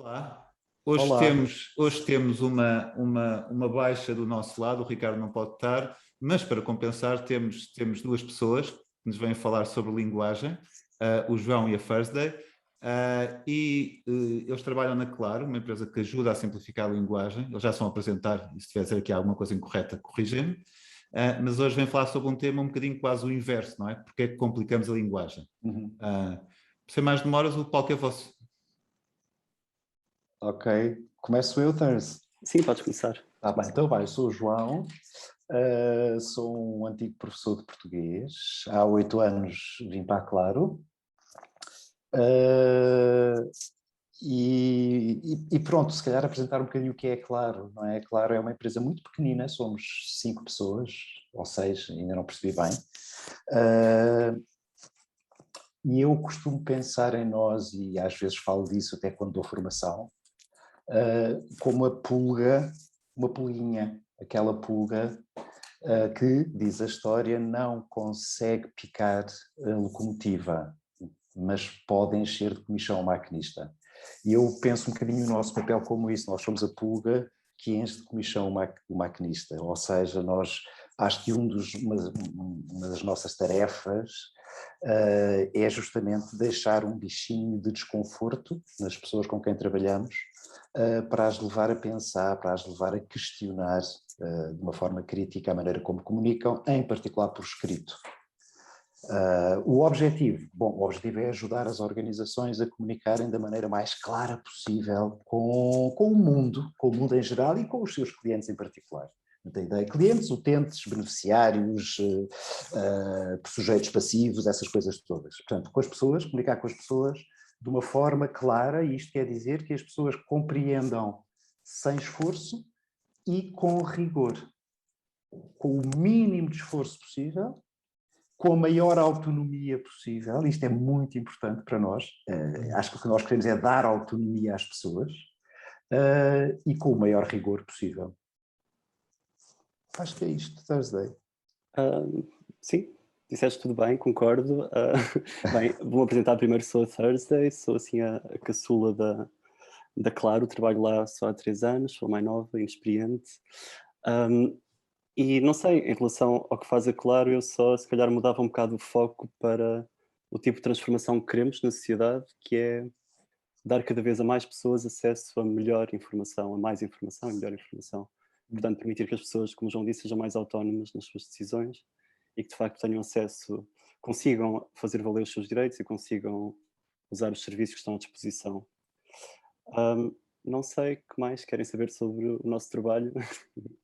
Olá, hoje Olá. temos, hoje temos uma baixa do nosso lado, o Ricardo não pode estar, mas para compensar temos duas pessoas que nos vêm falar sobre linguagem, o João e a Thursday, eles trabalham na Claro, uma empresa que ajuda a simplificar a linguagem. Eles já são a apresentar, e se tiver a dizer aqui alguma coisa incorreta, corrigem-me. Mas hoje vem falar sobre um tema um bocadinho quase o inverso, não é? Porque é que complicamos a linguagem? Uhum. Sem mais demoras, o palco é vosso. Ok. Começo eu, Thurs. Sim, podes começar. Tá bem, então vai, eu sou o João, sou um antigo professor de português, há 8 anos vim para a Claro, uh, e pronto, se calhar apresentar um bocadinho o que é Claro, não é? Claro é uma empresa muito pequenina, somos 5 pessoas, ou 6, ainda não percebi bem, e eu costumo pensar em nós, e às vezes falo disso até quando dou formação, como a pulga, uma pulguinha, aquela pulga que, diz a história, não consegue picar a locomotiva, mas pode encher de comichão o maquinista. E eu penso um bocadinho o nosso papel como isso, nós somos a pulga que enche de comichão o maquinista, ou seja, acho que uma das nossas tarefas é justamente deixar um bichinho de desconforto nas pessoas com quem trabalhamos, para as levar a pensar, para as levar a questionar de uma forma crítica a maneira como comunicam, em particular por escrito. O objetivo é ajudar as organizações a comunicarem da maneira mais clara possível com o mundo em geral e com os seus clientes em particular. Tem ideia, clientes, utentes, beneficiários, sujeitos passivos, essas coisas todas. Portanto, com as pessoas, comunicar com as pessoas de uma forma clara, e isto quer dizer que as pessoas compreendam sem esforço e com rigor, com o mínimo de esforço possível, com a maior autonomia possível. Isto é muito importante para nós. Acho que o que nós queremos é dar autonomia às pessoas, e com o maior rigor possível. Acho que é isto, Thursday. Sim, disseste tudo bem, concordo. Bem, vou apresentar primeiro, sou a Thursday, sou assim a caçula da Claro, trabalho lá só há 3 anos, sou mais nova, inexperiente. E não sei, em relação ao que faz a Claro, eu só se calhar mudava um bocado o foco para o tipo de transformação que queremos na sociedade, que é dar cada vez a mais pessoas acesso a melhor informação, a mais informação e melhor informação. Portanto, permitir que as pessoas, como o João disse, sejam mais autónomas nas suas decisões e que de facto tenham acesso, consigam fazer valer os seus direitos e consigam usar os serviços que estão à disposição. Não sei o que mais querem saber sobre o nosso trabalho.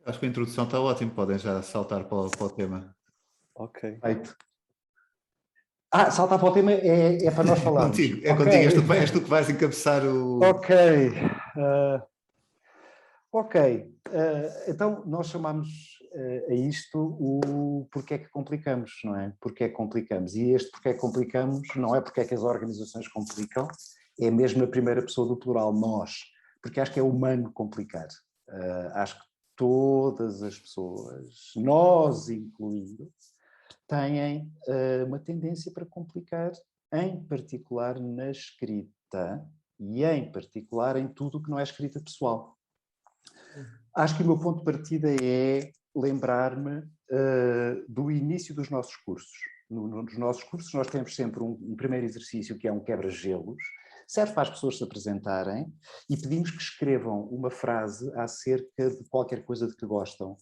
Acho que a introdução está ótima, podem já saltar para o tema. Ok. Feito. Saltar para o tema é para nós falarmos. Contigo, é okay. contigo, és tu que vais encabeçar o... Ok. Então nós chamamos a isto o porquê é que complicamos, não é? Porquê é que complicamos. E este porquê é que complicamos não é porque é que as organizações complicam, é mesmo a primeira pessoa do plural, nós. Porque acho que é humano complicar. Acho que todas as pessoas, nós incluindo, têm uma tendência para complicar, em particular na escrita e em particular em tudo o que não é escrita pessoal. Acho que o meu ponto de partida é lembrar-me do início dos nossos cursos. Nos nossos cursos nós temos sempre um primeiro exercício que é um quebra-gelos, serve para as pessoas se apresentarem e pedimos que escrevam uma frase acerca de qualquer coisa de que gostam.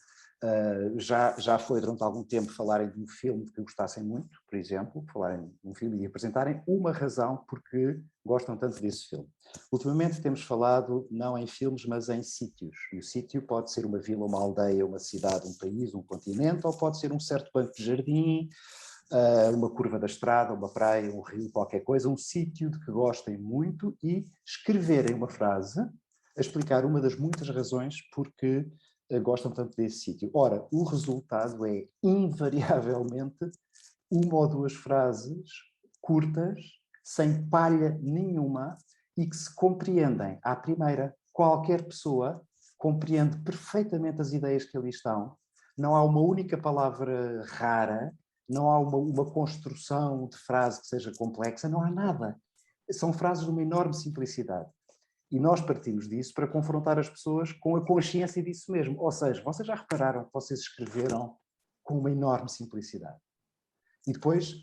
Já foi durante algum tempo falarem de um filme que gostassem muito, por exemplo, falarem de um filme e apresentarem uma razão porque gostam tanto desse filme. Ultimamente temos falado não em filmes, mas em sítios. E o sítio pode ser uma vila, uma aldeia, uma cidade, um país, um continente, ou pode ser um certo banco de jardim, uma curva da estrada, uma praia, um rio, qualquer coisa, um sítio de que gostem muito e escreverem uma frase a explicar uma das muitas razões porque gostam tanto desse sítio. Ora, o resultado é invariavelmente uma ou duas frases curtas, sem palha nenhuma e que se compreendem à primeira. Qualquer pessoa compreende perfeitamente as ideias que ali estão. Não há uma única palavra rara, não há uma construção de frase que seja complexa, não há nada. São frases de uma enorme simplicidade. E nós partimos disso para confrontar as pessoas com a consciência disso mesmo. Ou seja, vocês já repararam que vocês escreveram com uma enorme simplicidade. E depois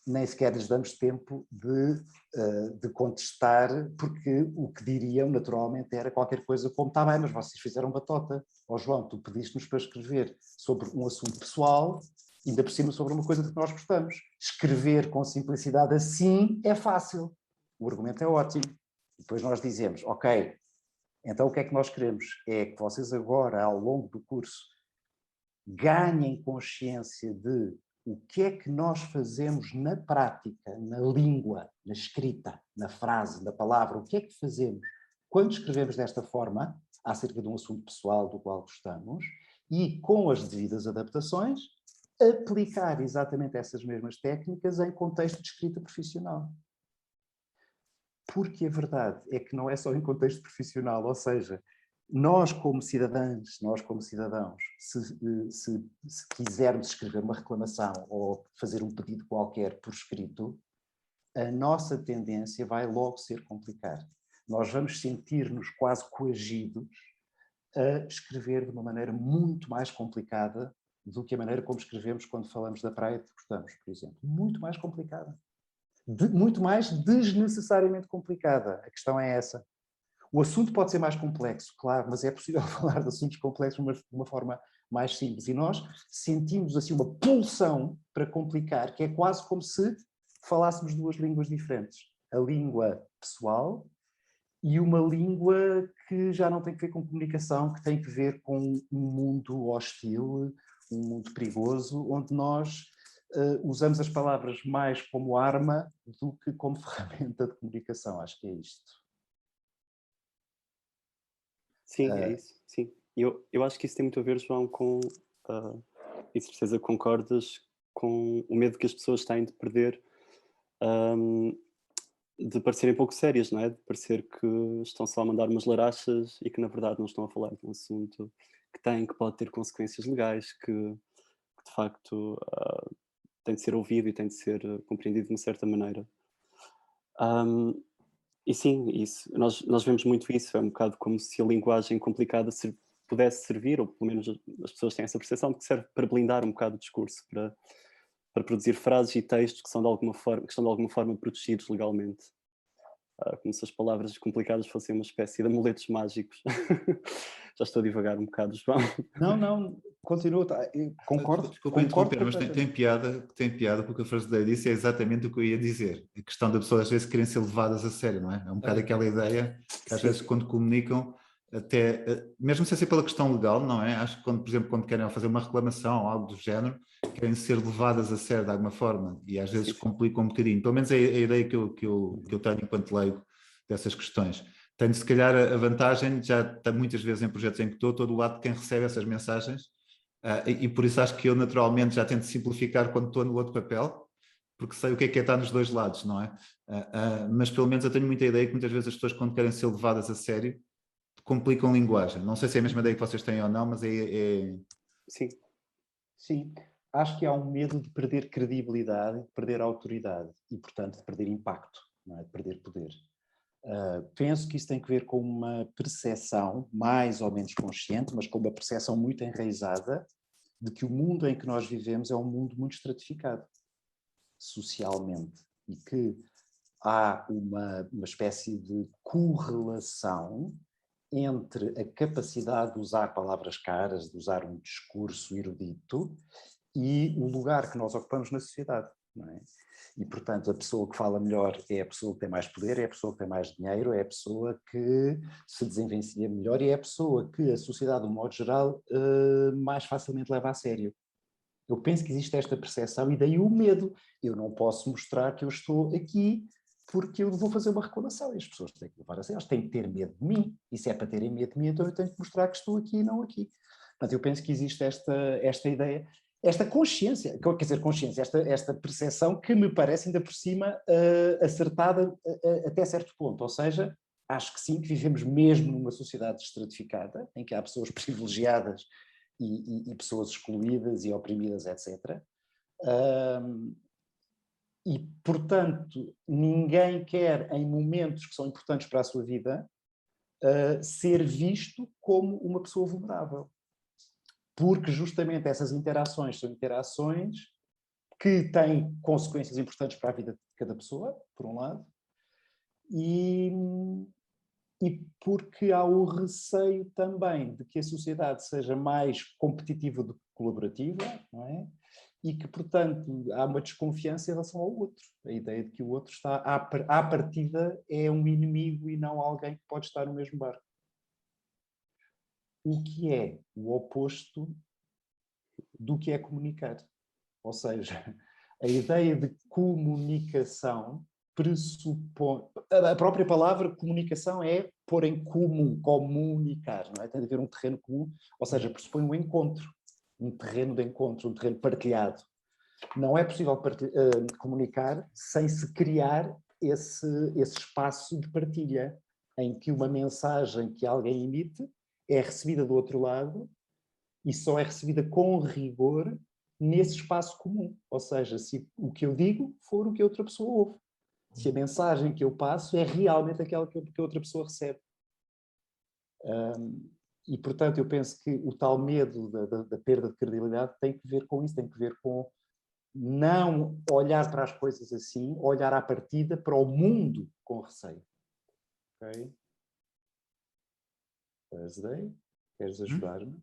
nem sequer lhes damos tempo de contestar, porque o que diriam naturalmente era qualquer coisa como: está bem, mas vocês fizeram batota. Ó João, tu pediste-nos para escrever sobre um assunto pessoal, ainda por cima sobre uma coisa de que nós gostamos. Escrever com simplicidade assim é fácil. O argumento é ótimo. Depois nós dizemos: ok, então o que é que nós queremos? É que vocês agora, ao longo do curso, ganhem consciência de o que é que nós fazemos na prática, na língua, na escrita, na frase, na palavra. O que é que fazemos quando escrevemos desta forma, acerca de um assunto pessoal do qual gostamos, e com as devidas adaptações, aplicar exatamente essas mesmas técnicas em contexto de escrita profissional. Porque a verdade é que não é só em contexto profissional, ou seja, nós como cidadãos, se quisermos escrever uma reclamação ou fazer um pedido qualquer por escrito, a nossa tendência vai logo ser complicar. Nós vamos sentir-nos quase coagidos a escrever de uma maneira muito mais complicada do que a maneira como escrevemos quando falamos da praia que gostamos, por exemplo. Muito mais complicada. Muito mais desnecessariamente complicada. A questão é essa. O assunto pode ser mais complexo, claro, mas é possível falar de assuntos complexos de uma forma mais simples. E nós sentimos assim uma pulsão para complicar, que é quase como se falássemos duas línguas diferentes. A língua pessoal e uma língua que já não tem que ver com comunicação, que tem que ver com um mundo hostil, um mundo perigoso, onde nós usamos as palavras mais como arma do que como ferramenta de comunicação. Acho que é isto. Sim, é isso, sim. Eu acho que isso tem muito a ver, João, com, e certeza concordas, com o medo que as pessoas têm de perder, de parecerem pouco sérias, não é? De parecer que estão só a mandar umas larachas e que na verdade não estão a falar de um assunto que pode ter consequências legais, que de facto tem de ser ouvido e tem de ser compreendido de uma certa maneira. E sim, isso, nós vemos muito isso, é um bocado como se a linguagem complicada pudesse servir, ou pelo menos as pessoas têm essa percepção, de que serve para blindar um bocado o discurso, para produzir frases e textos que estão de alguma forma protegidos legalmente. Como se as palavras complicadas fossem uma espécie de amuletos mágicos. Já estou a divagar um bocado, João. Não, continua. Concordo. Desculpa interromper, mas tem piada porque a frase dele disse é exatamente o que eu ia dizer. A questão da pessoa às vezes querem ser levadas a sério, não é? É um bocado aquela ideia que às vezes quando comunicam, até, mesmo sem ser pela questão legal, não é? Acho que, por exemplo, quando querem fazer uma reclamação ou algo do género, querem ser levadas a sério de alguma forma e às vezes complicam um bocadinho. Pelo menos é a ideia que eu tenho enquanto leigo dessas questões. Tenho, se calhar, a vantagem, já está muitas vezes em projetos em que estou do lado de quem recebe essas mensagens, e por isso acho que eu naturalmente já tento simplificar quando estou no outro papel, porque sei o que é estar nos dois lados, não é? Mas pelo menos eu tenho muita ideia que muitas vezes as pessoas, quando querem ser levadas a sério, complicam linguagem. Não sei se é a mesma ideia que vocês têm ou não, mas Sim. Sim, acho que há um medo de perder credibilidade, de perder autoridade e, portanto, de perder impacto, não é? De perder poder. Penso que isso tem que ver com uma percepção mais ou menos consciente, mas com uma percepção muito enraizada de que o mundo em que nós vivemos é um mundo muito estratificado socialmente e que há uma espécie de correlação entre a capacidade de usar palavras caras, de usar um discurso erudito e o lugar que nós ocupamos na sociedade, não é? E, portanto, a pessoa que fala melhor é a pessoa que tem mais poder, é a pessoa que tem mais dinheiro, é a pessoa que se desenvencilha melhor e é a pessoa que a sociedade, de um modo geral, mais facilmente leva a sério. Eu penso que existe esta percepção e daí o medo. Eu não posso mostrar que eu estou aqui porque eu vou fazer uma reclamação. E as pessoas têm que levar a sério, elas têm que ter medo de mim. E se é para terem medo de mim, então eu tenho que mostrar que estou aqui e não aqui. Portanto, eu penso que existe esta ideia, esta consciência, quer dizer, consciência, esta percepção que me parece ainda por cima acertada até certo ponto. Ou seja, acho que sim, que vivemos mesmo numa sociedade estratificada, em que há pessoas privilegiadas e pessoas excluídas e oprimidas, etc. E, portanto, ninguém quer, em momentos que são importantes para a sua vida, ser visto como uma pessoa vulnerável. Porque justamente essas interações são interações que têm consequências importantes para a vida de cada pessoa, por um lado, e porque há o receio também de que a sociedade seja mais competitiva do que colaborativa, não é? E que, portanto, há uma desconfiança em relação ao outro. A ideia de que o outro está, à partida, é um inimigo e não alguém que pode estar no mesmo barco. O que é o oposto do que é comunicar. Ou seja, a ideia de comunicação pressupõe... A própria palavra comunicação é pôr em comum, comunicar, não é? Tem de haver um terreno comum, ou seja, pressupõe um encontro, um terreno de encontro, um terreno partilhado. Não é possível comunicar sem se criar esse espaço de partilha, em que uma mensagem que alguém emite é recebida do outro lado e só é recebida com rigor nesse espaço comum. Ou seja, se o que eu digo for o que a outra pessoa ouve. Se a mensagem que eu passo é realmente aquela que a outra pessoa recebe. E, portanto, eu penso que o tal medo da perda de credibilidade tem que ver com isso, tem que ver com não olhar para as coisas assim, olhar à partida para o mundo com receio. Ok? Thursday, queres ajudar-me?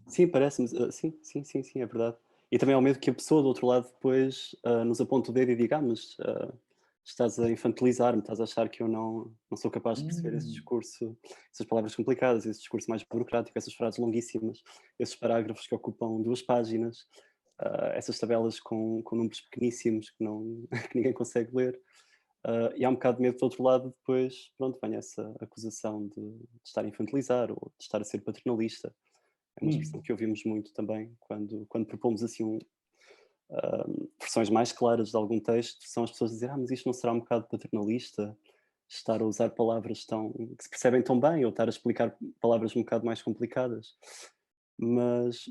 Sim, parece-me. Sim, é verdade. E também há o medo que a pessoa do outro lado depois nos aponte o dedo e diga: mas estás a infantilizar-me, estás a achar que eu não sou capaz de perceber esse discurso, essas palavras complicadas, esse discurso mais burocrático, essas frases longuíssimas, esses parágrafos que ocupam 2 páginas, essas tabelas com números pequeníssimos que ninguém consegue ler. E há um bocado de medo do outro lado, depois, pronto, vem essa acusação de estar a infantilizar ou de estar a ser paternalista. É uma expressão que ouvimos muito também quando propomos assim versões mais claras de algum texto, são as pessoas a dizer: mas isto não será um bocado paternalista? Estar a usar palavras que se percebem tão bem, ou estar a explicar palavras um bocado mais complicadas. Mas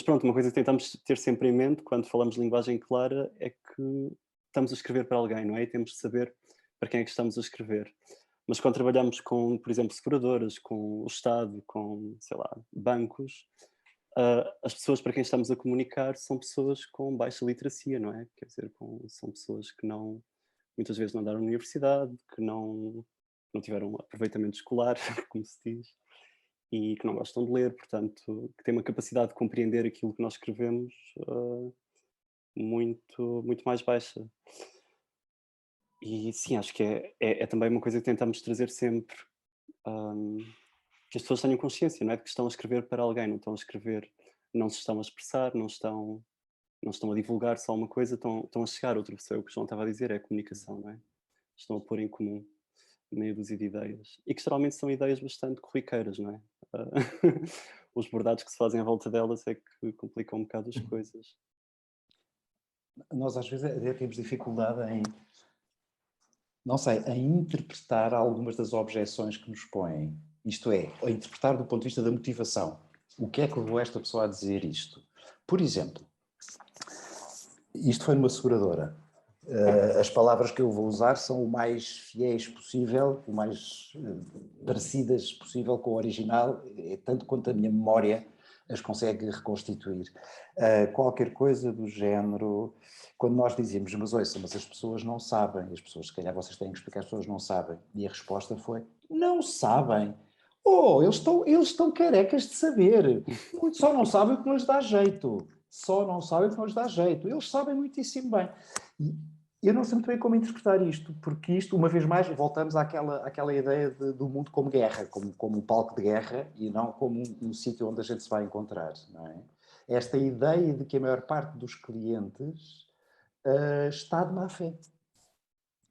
pronto, uma coisa que tentamos ter sempre em mente quando falamos de linguagem clara é que estamos a escrever para alguém, não é? E temos de saber para quem é que estamos a escrever. Mas quando trabalhamos com, por exemplo, seguradoras, com o Estado, com, sei lá, bancos, as pessoas para quem estamos a comunicar são pessoas com baixa literacia, não é? Quer dizer, são pessoas que muitas vezes não andaram na universidade, que não tiveram aproveitamento escolar, como se diz, e que não gostam de ler, portanto, que têm uma capacidade de compreender aquilo que nós escrevemos muito, muito mais baixa. E sim, acho que é também uma coisa que tentamos trazer sempre, que as pessoas tenham consciência, não é? De que estão a escrever para alguém, não se estão a expressar, não estão a divulgar só uma coisa, estão a chegar a outra pessoa. O que o João estava a dizer é a comunicação, não é? Estão a pôr em comum meia dúzia de ideias. E que geralmente são ideias bastante corriqueiras, não é? Os bordados que se fazem à volta delas é que complicam um bocado as coisas. Nós às vezes até temos dificuldade em interpretar algumas das objeções que nos põem. Isto é, a interpretar do ponto de vista da motivação. O que é que levou esta pessoa a dizer isto? Por exemplo, isto foi numa seguradora. As palavras que eu vou usar são o mais fiéis possível, o mais parecidas possível com o original, tanto quanto a minha memória as consegue reconstituir. Qualquer coisa do género, quando nós dizíamos, mas ouça, mas as pessoas não sabem, as pessoas, se calhar vocês têm que explicar, as pessoas não sabem. E a resposta foi, não sabem. Oh, eles estão carecas de saber. Só não sabem o que nos dá jeito. Só não sabem o que nos dá jeito. Eles sabem muitíssimo bem. E eu não sei muito bem como interpretar isto, porque isto, uma vez mais, voltamos àquela ideia do mundo como guerra, como um palco de guerra e não como um sítio onde a gente se vai encontrar, não é? Esta ideia de que a maior parte dos clientes está de má fé,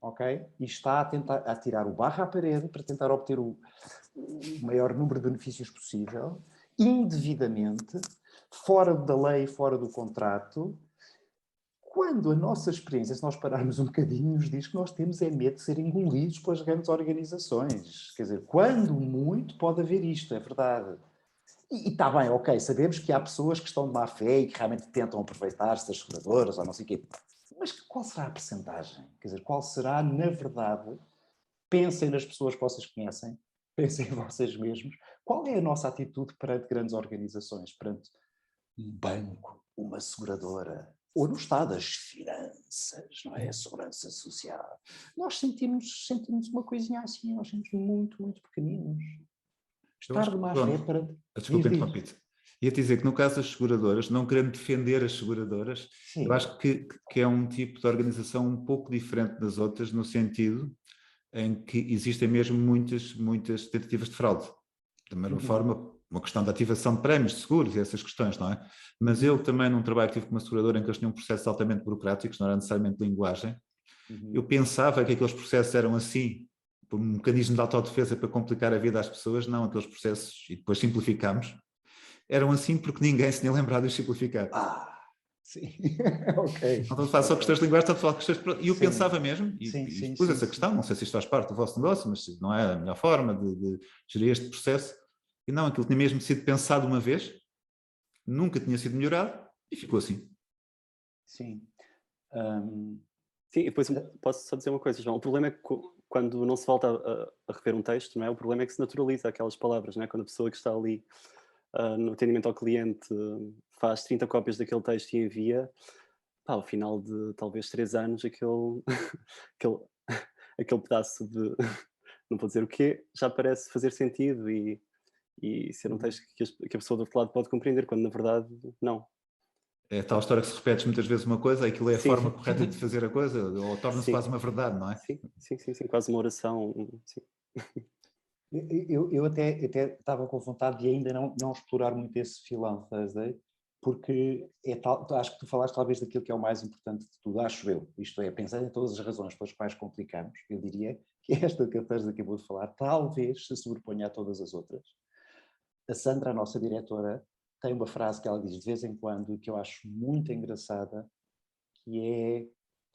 ok? E está a tentar tirar o barro à parede para tentar obter o maior número de benefícios possível, indevidamente, fora da lei, fora do contrato, quando a nossa experiência, se nós pararmos um bocadinho, nos diz que nós temos medo de ser engolidos pelas grandes organizações. Quer dizer, quando muito pode haver isto, é verdade. E está bem, ok, sabemos que há pessoas que estão de má fé e que realmente tentam aproveitar-se das seguradoras ou não sei o quê. Mas qual será a percentagem? Quer dizer, qual será, na verdade, pensem nas pessoas que vocês conhecem, pensem em vocês mesmos. Qual é a nossa atitude perante grandes organizações, perante um banco, uma seguradora, ou no estado das finanças, não é? A segurança social. Nós sentimos uma coisinha assim, nós sentimos muito, muito pequeninos. Eu acho Estar de que, má fé pronto, perante... desculpa Diz. interromper-te. Ia-te dizer que no caso das seguradoras, não querendo defender as seguradoras, Sim. eu acho que é um tipo de organização um pouco diferente das outras, no sentido em que existem mesmo muitas tentativas de fraude. Da mesma forma, uma questão de ativação de prémios, de seguros e essas questões, não é? Mas eu também, num trabalho que tive com uma seguradora em que eles tinham processos altamente burocráticos, não era necessariamente linguagem, eu pensava que aqueles processos eram assim, por um mecanismo de autodefesa para complicar a vida às pessoas, não, aqueles processos, e depois simplificamos, eram assim porque ninguém se tinha lembrado de os simplificar. Sim, ok. Não estamos a falar só questões de linguagem, estamos a falar de questões... E eu Sim. pensava mesmo, e Sim, pus sim, essa questão, não sei se isto faz parte do vosso negócio, mas não é a melhor forma de gerir este processo. E não, aquilo tinha mesmo sido pensado uma vez, nunca tinha sido melhorado, e ficou assim. Sim. Sim, e depois posso só dizer uma coisa, João. O problema é que quando não se volta a rever um texto, não é? O problema é que se naturaliza aquelas palavras, não é? Quando a pessoa que está ali no atendimento ao cliente faz 30 cópias daquele texto e envia, pá, ao final de talvez 3 anos, aquele, aquele pedaço de, não vou dizer o quê, já parece fazer sentido e ser um texto que a pessoa do outro lado pode compreender, quando na verdade não. É a tal história que se repete muitas vezes uma coisa, aquilo é a Sim, forma correta de fazer a coisa, ou torna-se sim, quase uma verdade, não é? sim, quase uma oração, sim. Eu até estava com vontade de ainda não explorar muito esse filão, Thursday, porque acho que tu falaste talvez daquilo que é o mais importante de tudo, acho eu. Isto é, pensando em todas as razões pelas quais complicamos, eu diria que esta que a Thursday acabou de falar talvez se sobreponha a todas as outras. A Sandra, a nossa diretora, tem uma frase que ela diz de vez em quando que eu acho muito engraçada, que é: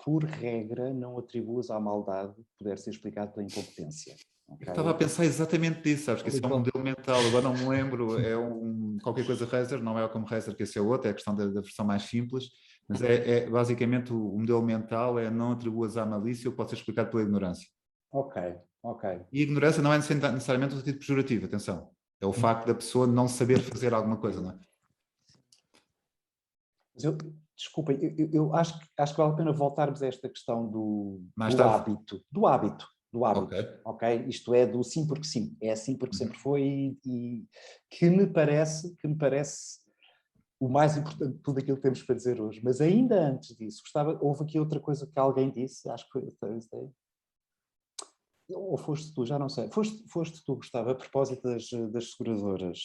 por regra, não atribuas à maldade poder ser explicado pela incompetência. Eu estava a pensar exatamente disso, sabes, que esse é um modelo mental, agora não me lembro, é qualquer coisa Razer, não é como Razer, que esse é outro, é a questão da versão mais simples, mas basicamente o modelo mental é não atribuas à malícia ou pode ser explicado pela ignorância. Ok. E a ignorância não é necessariamente um sentido pejorativo, atenção, é o facto da pessoa não saber fazer alguma coisa, não é? Mas desculpa, eu acho que vale a pena voltarmos a esta questão Mais do tarde? hábito. Do hábito, Ok. ok? Isto é do sim porque sim. É assim porque sempre foi e que me parece o mais importante de tudo aquilo que temos para dizer hoje. Mas ainda antes disso, houve aqui outra coisa que alguém disse, acho que foi a Thursday, ou foste tu, já não sei. Foste tu, Gustavo, a propósito das seguradoras.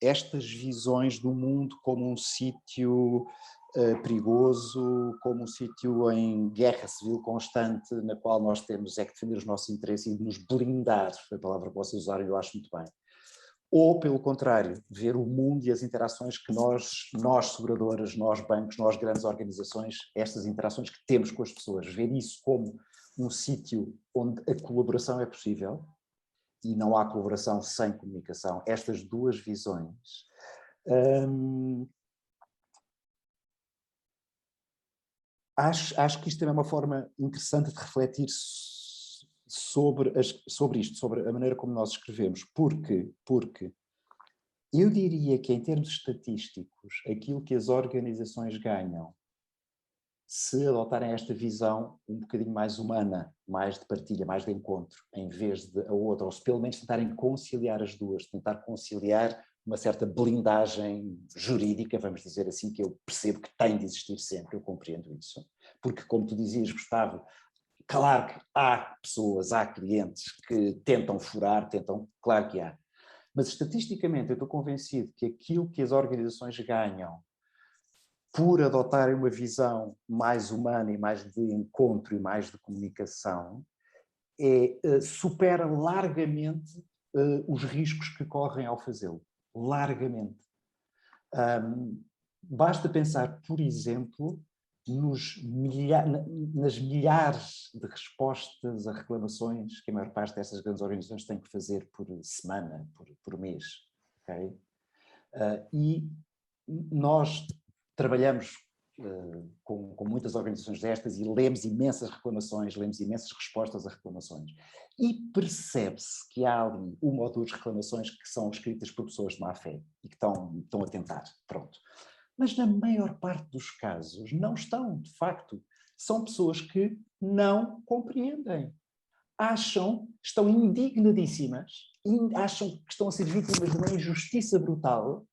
Estas visões do mundo como um sítio perigoso, como um sítio em guerra civil constante, na qual nós temos que defender os nossos interesses e nos blindar, foi a palavra que vocês usaram e eu acho muito bem. Ou, pelo contrário, ver o mundo e as interações que nós seguradoras, nós bancos, nós grandes organizações, estas interações que temos com as pessoas, ver isso como um sítio onde a colaboração é possível, e não há colaboração sem comunicação, estas duas visões, acho que isto também é uma forma interessante de refletir sobre isto, sobre a maneira como nós escrevemos, porque eu diria que em termos estatísticos, aquilo que as organizações ganham se adotarem esta visão um bocadinho mais humana, mais de partilha, mais de encontro, em vez de a outra, ou se pelo menos tentarem conciliar as duas, tentar conciliar uma certa blindagem jurídica, vamos dizer assim, que eu percebo que tem de existir sempre, eu compreendo isso. Porque, como tu dizias, Gustavo, claro que há pessoas, há clientes que tentam furar, claro que há. Mas estatisticamente eu estou convencido que aquilo que as organizações ganham por adotarem uma visão mais humana e mais de encontro e mais de comunicação, supera largamente os riscos que correm ao fazê-lo. Largamente. Basta pensar, por exemplo, nas milhares de respostas a reclamações que a maior parte dessas grandes organizações têm que fazer por semana, por mês. Okay? E nós trabalhamos com muitas organizações destas e lemos imensas reclamações, lemos imensas respostas a reclamações. E percebe-se que há ali uma ou duas reclamações que são escritas por pessoas de má fé e que estão a tentar, pronto. Mas na maior parte dos casos não estão, de facto. São pessoas que não compreendem. Estão indignadíssimas, acham que estão a ser vítimas de uma injustiça brutal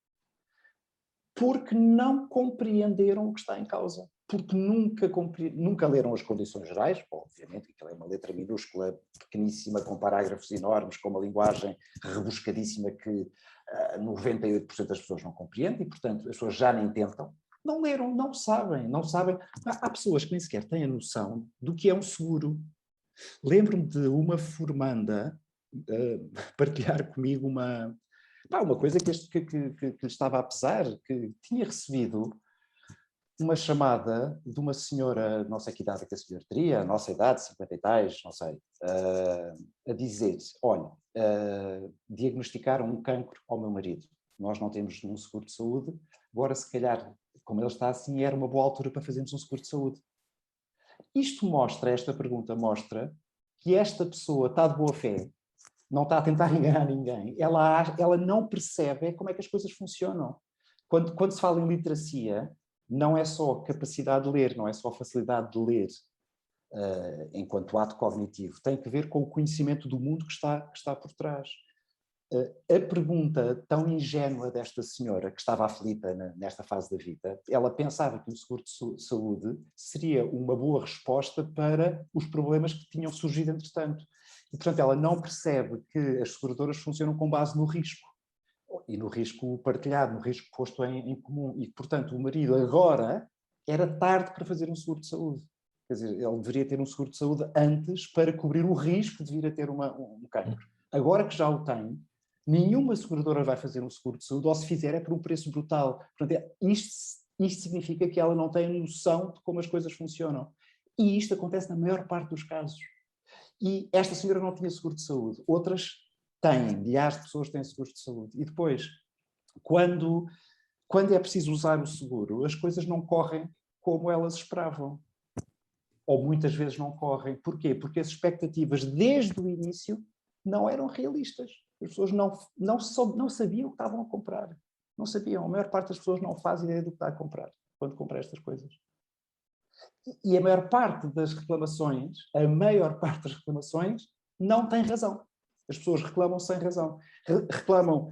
porque não compreenderam o que está em causa. Porque nunca leram as condições gerais, obviamente, aquilo é uma letra minúscula, pequeníssima, com parágrafos enormes, com uma linguagem rebuscadíssima que 98% das pessoas não compreendem e, portanto, as pessoas já nem tentam. Não leram, não sabem. Há pessoas que nem sequer têm a noção do que é um seguro. Lembro-me de uma formanda partilhar comigo uma coisa que lhe estava a pesar, que tinha recebido uma chamada de uma senhora, não sei que idade que a senhora teria, a nossa idade, 50 e tais, não sei, a dizer: olha, diagnosticaram um cancro ao meu marido, nós não temos um seguro de saúde, agora se calhar, como ele está assim, era uma boa altura para fazermos um seguro de saúde. Esta pergunta mostra que esta pessoa está de boa fé, não está a tentar enganar ninguém, ela não percebe como é que as coisas funcionam. Quando se fala em literacia, não é só capacidade de ler, não é só facilidade de ler enquanto ato cognitivo, tem que ver com o conhecimento do mundo que está por trás. A pergunta tão ingênua desta senhora, que estava aflita nesta fase da vida, ela pensava que o seguro de saúde seria uma boa resposta para os problemas que tinham surgido entretanto. E, portanto, ela não percebe que as seguradoras funcionam com base no risco. E no risco partilhado, no risco posto em comum. E, portanto, o marido agora era tarde para fazer um seguro de saúde. Quer dizer, ele deveria ter um seguro de saúde antes para cobrir o risco de vir a ter um cancro. Agora que já o tem, nenhuma seguradora vai fazer um seguro de saúde, ou se fizer é por um preço brutal. Portanto, isto significa que ela não tem noção de como as coisas funcionam. E isto acontece na maior parte dos casos. E esta senhora não tinha seguro de saúde. Outras têm, milhares de pessoas têm seguros de saúde. E depois, quando é preciso usar o seguro, as coisas não correm como elas esperavam. Ou muitas vezes não correm. Porquê? Porque as expectativas desde o início não eram realistas. As pessoas não sabiam o que estavam a comprar. Não sabiam. A maior parte das pessoas não faz ideia do que está a comprar quando compra estas coisas. E a maior parte das reclamações não tem razão. As pessoas reclamam sem razão. Reclamam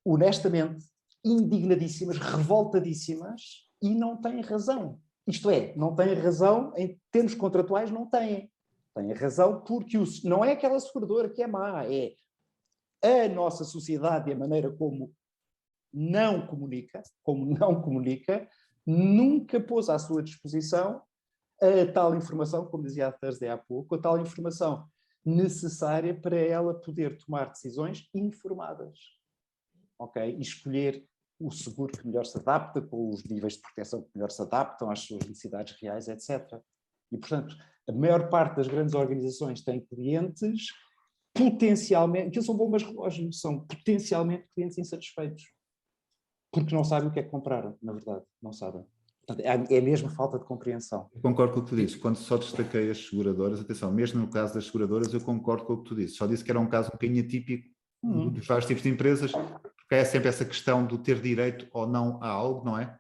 honestamente, indignadíssimas, revoltadíssimas e não têm razão. Isto é, não têm razão em termos contratuais, não têm. Têm razão porque não é aquela seguradora que é má, é a nossa sociedade e a maneira como não comunica, nunca pôs à sua disposição a tal informação, como dizia a Thursday há pouco, a tal informação necessária para ela poder tomar decisões informadas. Ok? E escolher o seguro que melhor se adapta, com os níveis de proteção que melhor se adaptam às suas necessidades reais, etc. E, portanto, a maior parte das grandes organizações tem clientes potencialmente, que são bombas relógios, são potencialmente clientes insatisfeitos. Porque não sabem o que é que compraram, na verdade, não sabem. Portanto, é mesmo falta de compreensão. Eu concordo com o que tu dizes. Quando só destaquei as seguradoras, atenção, mesmo no caso das seguradoras, eu concordo com o que tu dizes. Só disse que era um caso um bocadinho atípico dos vários tipos de empresas, porque é sempre essa questão do ter direito ou não a algo, não é?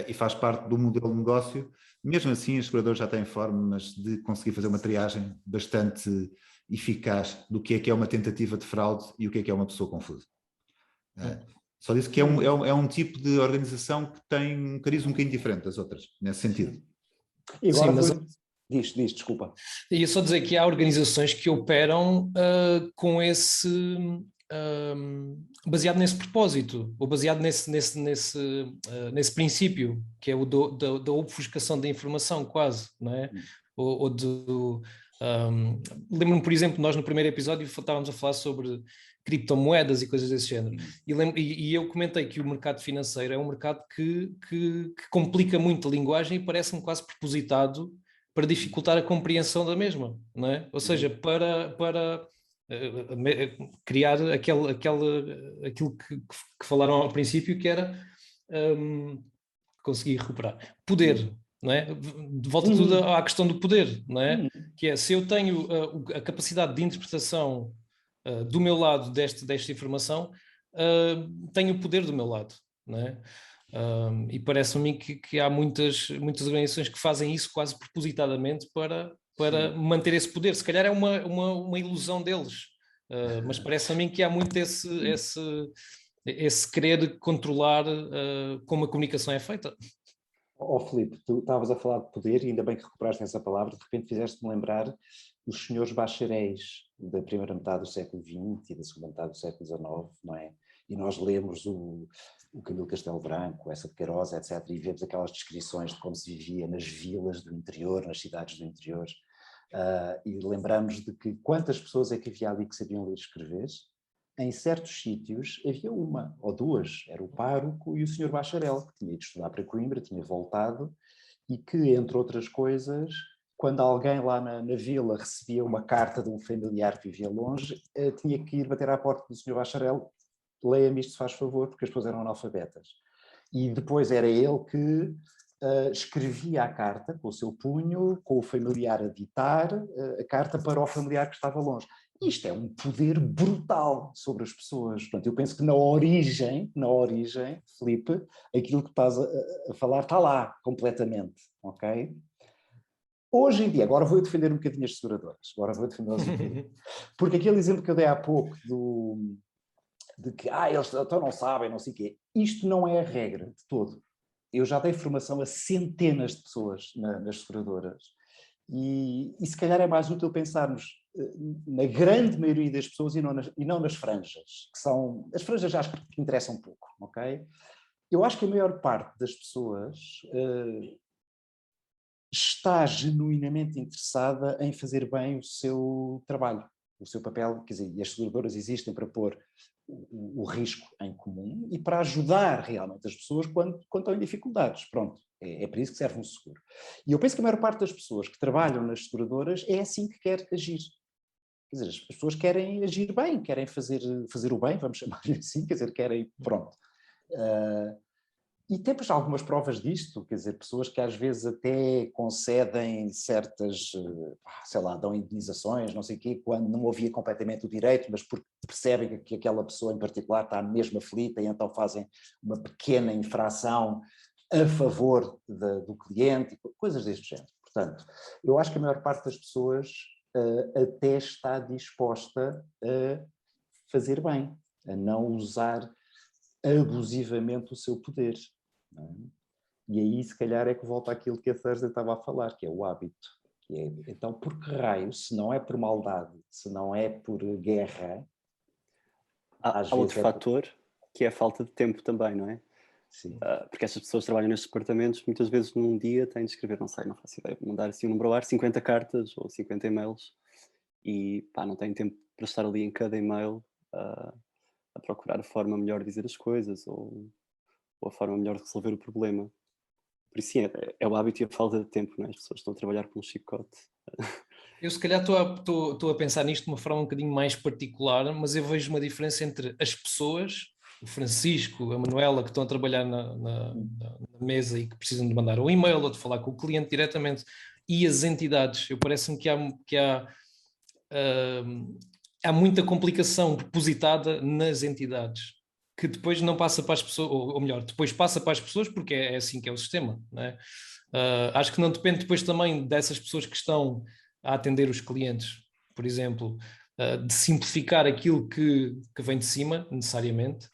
E faz parte do modelo de negócio. Mesmo assim, as seguradoras já têm formas de conseguir fazer uma triagem bastante eficaz do que é uma tentativa de fraude e o que é uma pessoa confusa. Só disse que é um tipo de organização que tem um cariz um bocadinho diferente das outras, nesse sentido. E agora diz, desculpa. Ia só dizer que há organizações que operam com esse... baseado nesse propósito, ou baseado nesse princípio, que é o da obfuscação da informação, quase, não é? Lembro-me, por exemplo, nós no primeiro episódio estávamos a falar sobre criptomoedas e coisas desse género, e eu comentei que o mercado financeiro é um mercado que complica muito a linguagem e parece-me quase propositado para dificultar a compreensão da mesma, não é? Ou seja, para criar aquilo que falaram ao princípio, que era conseguir recuperar. Poder, não é? Volta tudo à questão do poder, não é? Que é, se eu tenho a capacidade de interpretação do meu lado desta informação, tenho o poder do meu lado, não é? E parece-me que há muitas organizações que fazem isso quase propositadamente para manter esse poder. Se calhar é uma ilusão deles, mas parece a mim que há muito esse querer controlar como a comunicação é feita. Filipe, tu estavas a falar de poder e ainda bem que recuperaste essa palavra, de repente fizeste-me lembrar os senhores bacharéis da primeira metade do século XX e da segunda metade do século XIX, não é? E nós lemos o Camilo Castelo Branco, essa de Queiroz, etc., e vemos aquelas descrições de como se vivia nas vilas do interior, nas cidades do interior, e lembramos de que quantas pessoas é que havia ali que sabiam ler e escrever. Em certos sítios havia uma ou duas, era o pároco e o senhor bacharel, que tinha ido estudar para Coimbra, tinha voltado, e que, entre outras coisas, quando alguém lá na vila recebia uma carta de um familiar que vivia longe, tinha que ir bater à porta do senhor bacharel, leia-me isto se faz favor, porque as pessoas eram analfabetas. E depois era ele que escrevia a carta com o seu punho, com o familiar a ditar a carta para o familiar que estava longe. Isto é um poder brutal sobre as pessoas. Portanto, eu penso que na origem, Filipe, aquilo que estás a falar está lá completamente, ok? Hoje em dia, agora vou defender um bocadinho as seguradoras, porque aquele exemplo que eu dei há pouco de que eles então não sabem, não sei o quê, isto não é a regra de todo. Eu já dei formação a centenas de pessoas nas seguradoras e se calhar é mais útil pensarmos na grande maioria das pessoas e não nas franjas, que são... As franjas já acho que interessam um pouco, ok? Eu acho que a maior parte das pessoas está genuinamente interessada em fazer bem o seu trabalho, o seu papel, quer dizer, e as seguradoras existem para pôr o risco em comum e para ajudar realmente as pessoas quando estão em dificuldades. Pronto, é para isso que serve um seguro. E eu penso que a maior parte das pessoas que trabalham nas seguradoras é assim que quer agir. Quer dizer, as pessoas querem agir bem, querem fazer o bem, vamos chamar assim, quer dizer, querem, pronto. E temos algumas provas disto, quer dizer, pessoas que às vezes até concedem certas, sei lá, dão indenizações, não sei o quê, quando não havia completamente o direito, mas porque percebem que aquela pessoa em particular está mesmo aflita e então fazem uma pequena infração a favor do cliente, coisas deste género. Portanto, eu acho que a maior parte das pessoas até está disposta a fazer bem, a não usar abusivamente o seu poder. Não é? E aí, se calhar, é que volta àquilo que a Thursday estava a falar, que é o hábito. Que é, então, por que raio, se não é por maldade, se não é por guerra... Há outro fator, que é a falta de tempo também, não é? Sim. Porque essas pessoas que trabalham nestes departamentos, muitas vezes num dia têm de escrever, não faço ideia, mandar assim um número ao ar, 50 cartas ou 50 e-mails, e não têm tempo para estar ali em cada e-mail a procurar a forma melhor de dizer as coisas ou a forma melhor de resolver o problema. Por isso sim, é o hábito e a falta de tempo, não é? As pessoas estão a trabalhar com um chicote. Eu se calhar estou a pensar nisto de uma forma um bocadinho mais particular, mas eu vejo uma diferença entre as pessoas, o Francisco, a Manuela, que estão a trabalhar na mesa e que precisam de mandar um e-mail ou de falar com o cliente diretamente, e as entidades. Eu parece-me que há muita complicação depositada nas entidades, que depois não passa para as pessoas, ou melhor, depois passa para as pessoas porque é assim que é o sistema, não é? Acho que não depende depois também dessas pessoas que estão a atender os clientes, por exemplo, de simplificar aquilo que vem de cima, necessariamente,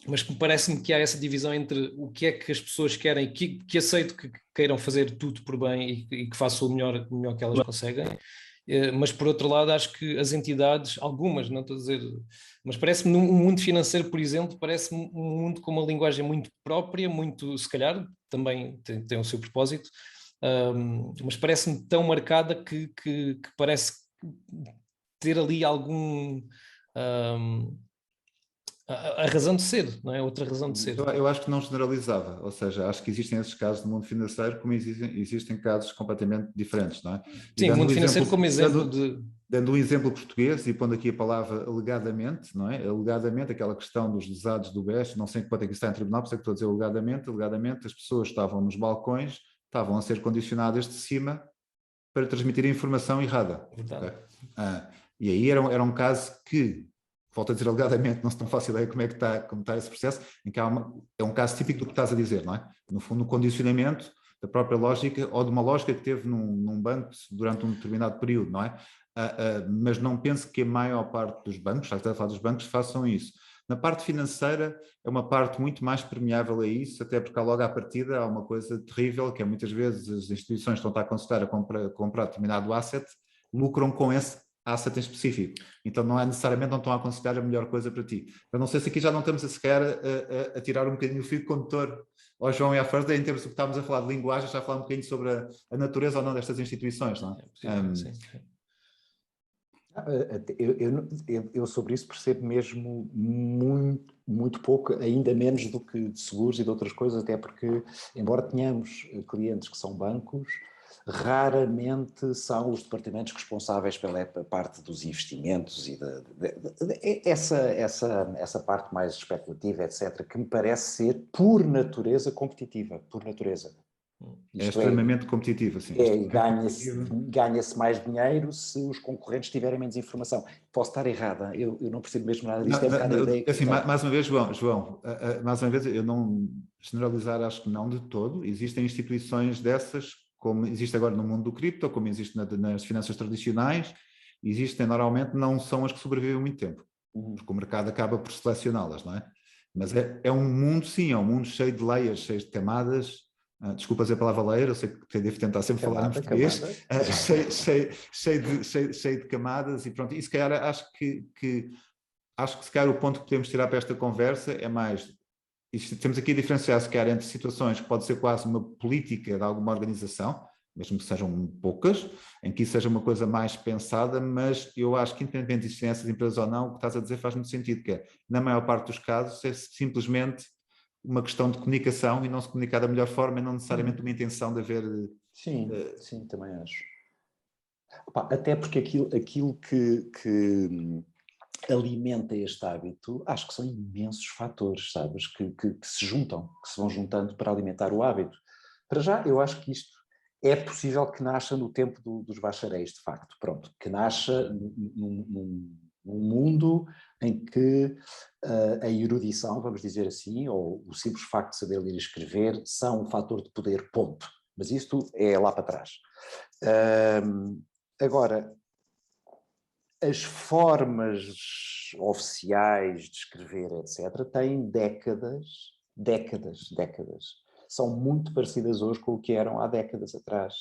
mas parece-me que há essa divisão entre o que é que as pessoas querem, que aceito que queiram fazer tudo por bem e que façam o melhor que elas conseguem, mas por outro lado acho que as entidades, algumas, não estou a dizer, mas parece-me num mundo financeiro, por exemplo, parece-me um mundo com uma linguagem muito própria, muito, se calhar, também tem o seu propósito, mas parece-me tão marcada que parece ter ali algum... a razão de ser, não é? Outra razão de ser. Eu acho que não generalizava, ou seja, acho que existem esses casos no mundo financeiro como existem casos completamente diferentes, não é? Sim, o mundo financeiro como exemplo de... Dando um exemplo português e pondo aqui a palavra alegadamente, não é? Alegadamente, aquela questão dos lesados do BES, não sei em que ponto é que isso está em tribunal, por isso é que estou a dizer alegadamente as pessoas estavam nos balcões, estavam a ser condicionadas de cima para transmitir a informação errada. Okay? E aí era um caso que, volto a dizer alegadamente, não se tão fácil ideia como está esse processo, em que é um caso típico do que estás a dizer, não é? No fundo, o condicionamento da própria lógica ou de uma lógica que teve num banco durante um determinado período, não é? Mas não penso que a maior parte dos bancos, já está a falar dos bancos, façam isso. Na parte financeira é uma parte muito mais permeável a isso, até porque logo à partida há uma coisa terrível, que é muitas vezes as instituições estão a considerar a comprar determinado asset, lucram com esse asset em específico. Então não necessariamente estão a aconselhar a melhor coisa para ti. Eu não sei se aqui já não estamos a sequer a tirar um bocadinho o fio condutor ao João e à Fernanda, em termos do que estávamos a falar de linguagem, já a falar um bocadinho sobre a natureza ou não destas instituições, não é? Sim. Eu sobre isso percebo mesmo muito, muito pouco, ainda menos do que de seguros e de outras coisas, até porque, embora tenhamos clientes que são bancos, raramente são os departamentos responsáveis pela parte dos investimentos e essa parte mais especulativa, etc., que me parece ser, por natureza, competitiva, por natureza. É extremamente competitivo, sim. Ganha-se mais dinheiro se os concorrentes tiverem menos informação. Posso estar errada, eu não percebo mesmo nada disto. Assim, mais uma vez, João, mais uma vez, eu não generalizar, acho que não de todo. Existem instituições dessas, como existe agora no mundo do cripto, como existe nas finanças tradicionais, existem normalmente, não são as que sobrevivem muito tempo, porque o mercado acaba por selecioná-las, não é? Mas é um mundo, sim, é um mundo cheio de layers, cheio de camadas. Desculpa dizer a palavra layer, eu sei que devo tentar sempre falar em português, cheio de camadas e pronto. E se calhar acho que se calhar o ponto que podemos tirar para esta conversa é mais, temos aqui a diferenciar se calhar entre situações que pode ser quase uma política de alguma organização, mesmo que sejam poucas, em que isso seja uma coisa mais pensada, mas eu acho que independentemente de existirem essas empresas ou não, o que estás a dizer faz muito sentido, que é, na maior parte dos casos, é simplesmente uma questão de comunicação e não se comunicar da melhor forma e não necessariamente uma intenção de haver... Sim, também acho. Até porque aquilo que alimenta este hábito, acho que são imensos fatores, sabes, que se juntam, que se vão juntando para alimentar o hábito. Para já, eu acho que isto é possível que nasça no tempo dos bacharéis, de facto, pronto, que nasça num mundo em que a erudição, vamos dizer assim, ou o simples facto de saber ler e escrever, são um fator de poder, ponto. Mas isto é lá para trás. Agora, as formas oficiais de escrever, etc., têm décadas. São muito parecidas hoje com o que eram há décadas atrás,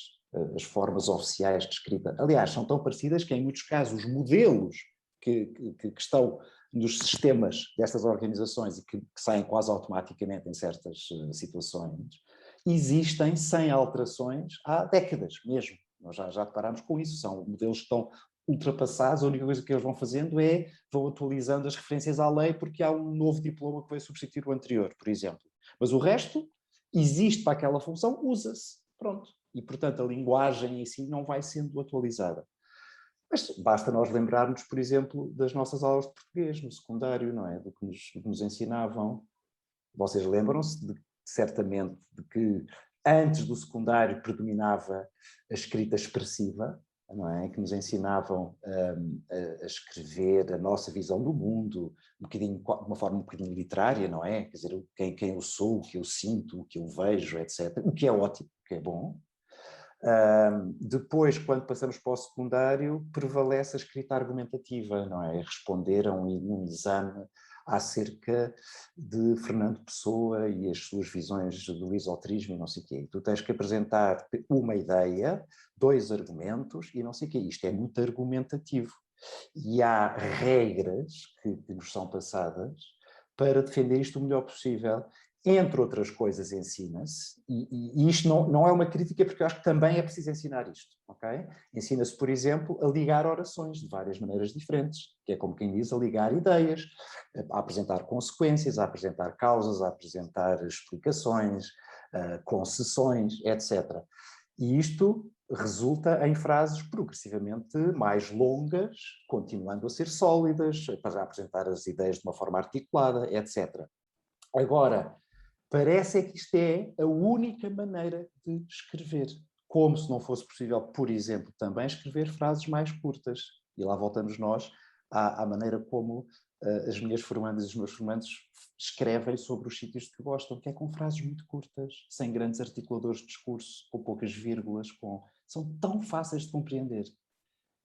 as formas oficiais de escrita. Aliás, são tão parecidas que, em muitos casos, os modelos que estão nos sistemas destas organizações e que saem quase automaticamente em certas situações, existem sem alterações há décadas mesmo. Nós já deparámos com isso, são modelos que estão ultrapassados, a única coisa que eles vão fazendo vão atualizando as referências à lei porque há um novo diploma que vai substituir o anterior, por exemplo. Mas o resto existe para aquela função, usa-se, pronto. E, portanto, a linguagem em si não vai sendo atualizada. Mas basta nós lembrarmos, por exemplo, das nossas aulas de português no secundário, não é? Do que nos ensinavam. Vocês lembram-se, certamente, de que antes do secundário predominava a escrita expressiva, não é? Que nos ensinavam a escrever a nossa visão do mundo, de uma forma um bocadinho literária, não é? Quer dizer, quem eu sou, o que eu sinto, o que eu vejo, etc. O que é ótimo, o que é bom. Depois, quando passamos para o secundário, prevalece a escrita argumentativa, não é? Responderam num exame acerca de Fernando Pessoa e as suas visões do esoterismo e não sei o quê. E tu tens que apresentar uma ideia, 2 argumentos e não sei o quê. Isto é muito argumentativo. E há regras que nos são passadas para defender isto o melhor possível. Entre outras coisas, ensina-se, e isto não é uma crítica, porque eu acho que também é preciso ensinar isto, ok? Ensina-se, por exemplo, a ligar orações de várias maneiras diferentes, que é como quem diz, a ligar ideias, a apresentar consequências, a apresentar causas, a apresentar explicações, concessões, etc. E isto resulta em frases progressivamente mais longas, continuando a ser sólidas, para apresentar as ideias de uma forma articulada, etc. Agora, parece é que isto é a única maneira de escrever. Como se não fosse possível, por exemplo, também escrever frases mais curtas. E lá voltamos nós à maneira como as minhas formandas e os meus formandos escrevem sobre os sítios de que gostam, que é com frases muito curtas, sem grandes articuladores de discurso, com poucas vírgulas, são tão fáceis de compreender.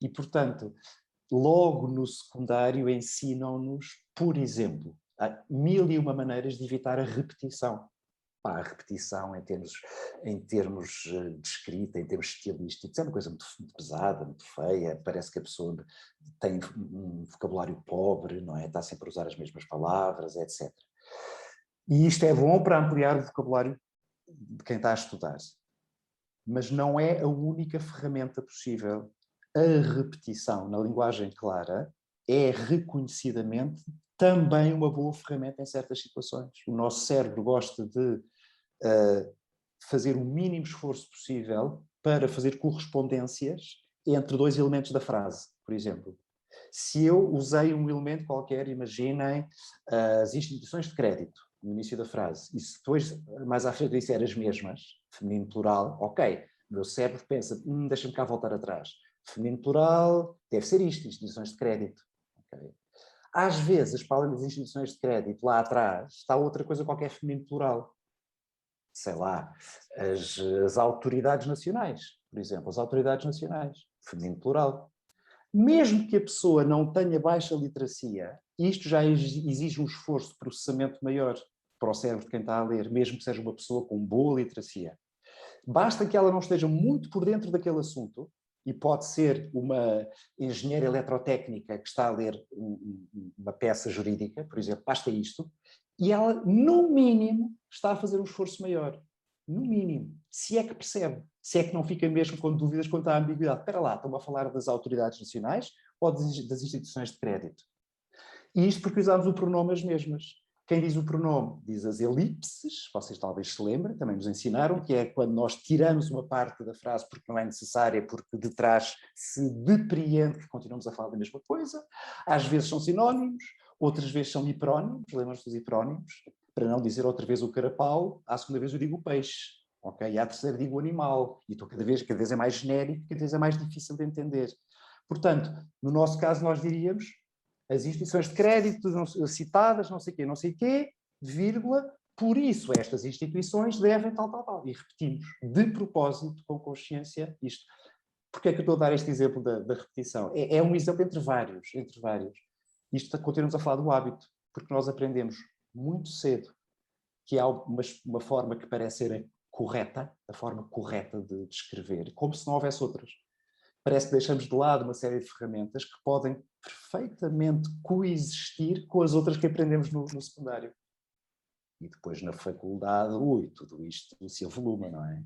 E, portanto, logo no secundário ensinam-nos, por exemplo, há 1001 maneiras de evitar a repetição. A repetição em termos de escrita, em termos estilísticos, é uma coisa muito, muito pesada, muito feia, parece que a pessoa tem um vocabulário pobre, não é? Está sempre a usar as mesmas palavras, etc. E isto é bom para ampliar o vocabulário de quem está a estudar, mas não é a única ferramenta possível. A repetição na linguagem clara é reconhecidamente também uma boa ferramenta em certas situações. O nosso cérebro gosta de fazer o mínimo esforço possível para fazer correspondências entre dois elementos da frase, por exemplo. Se eu usei um elemento qualquer, imaginem as instituições de crédito no início da frase, e se depois, mais à frente, disser as mesmas, feminino plural, ok, o meu cérebro pensa, deixa-me cá voltar atrás. Feminino plural deve ser isto, instituições de crédito. Okay. Às vezes, para além das instituições de crédito, lá atrás, está outra coisa qualquer feminino plural. Sei lá, as autoridades nacionais, por exemplo, as autoridades nacionais, feminino plural. Mesmo que a pessoa não tenha baixa literacia, isto já exige um esforço de processamento maior para o cérebro de quem está a ler, mesmo que seja uma pessoa com boa literacia. Basta que ela não esteja muito por dentro daquele assunto, e pode ser uma engenheira eletrotécnica que está a ler uma peça jurídica, por exemplo, basta isto, e ela, no mínimo, está a fazer um esforço maior. No mínimo. Se é que percebe. Se é que não fica mesmo com dúvidas quanto à ambiguidade. Espera lá, estão a falar das autoridades nacionais ou das instituições de crédito? E isto porque usamos o pronome as mesmas. Quem diz o pronome diz as elipses, vocês talvez se lembrem, também nos ensinaram, que é quando nós tiramos uma parte da frase porque não é necessária, porque de trás se depreende que continuamos a falar da mesma coisa. Às vezes são sinónimos, outras vezes são hiperónimos, lembram-se dos hiperónimos? Para não dizer outra vez o carapau, à segunda vez eu digo o peixe, ok? E à terceira digo o animal, e então cada vez é mais genérico, cada vez é mais difícil de entender. Portanto, no nosso caso nós diríamos as instituições de crédito citadas, não sei o quê, vírgula, por isso estas instituições devem tal. E repetimos, de propósito, com consciência, isto. Porquê é que eu estou a dar este exemplo da repetição? É um exemplo entre vários. Isto continuamos a falar do hábito, porque nós aprendemos muito cedo que há uma forma que parece ser correta, a forma correta de escrever, como se não houvesse outras. Parece que deixamos de lado uma série de ferramentas que podem perfeitamente coexistir com as outras que aprendemos no secundário. E depois na faculdade, tudo isto se avoluma, não é?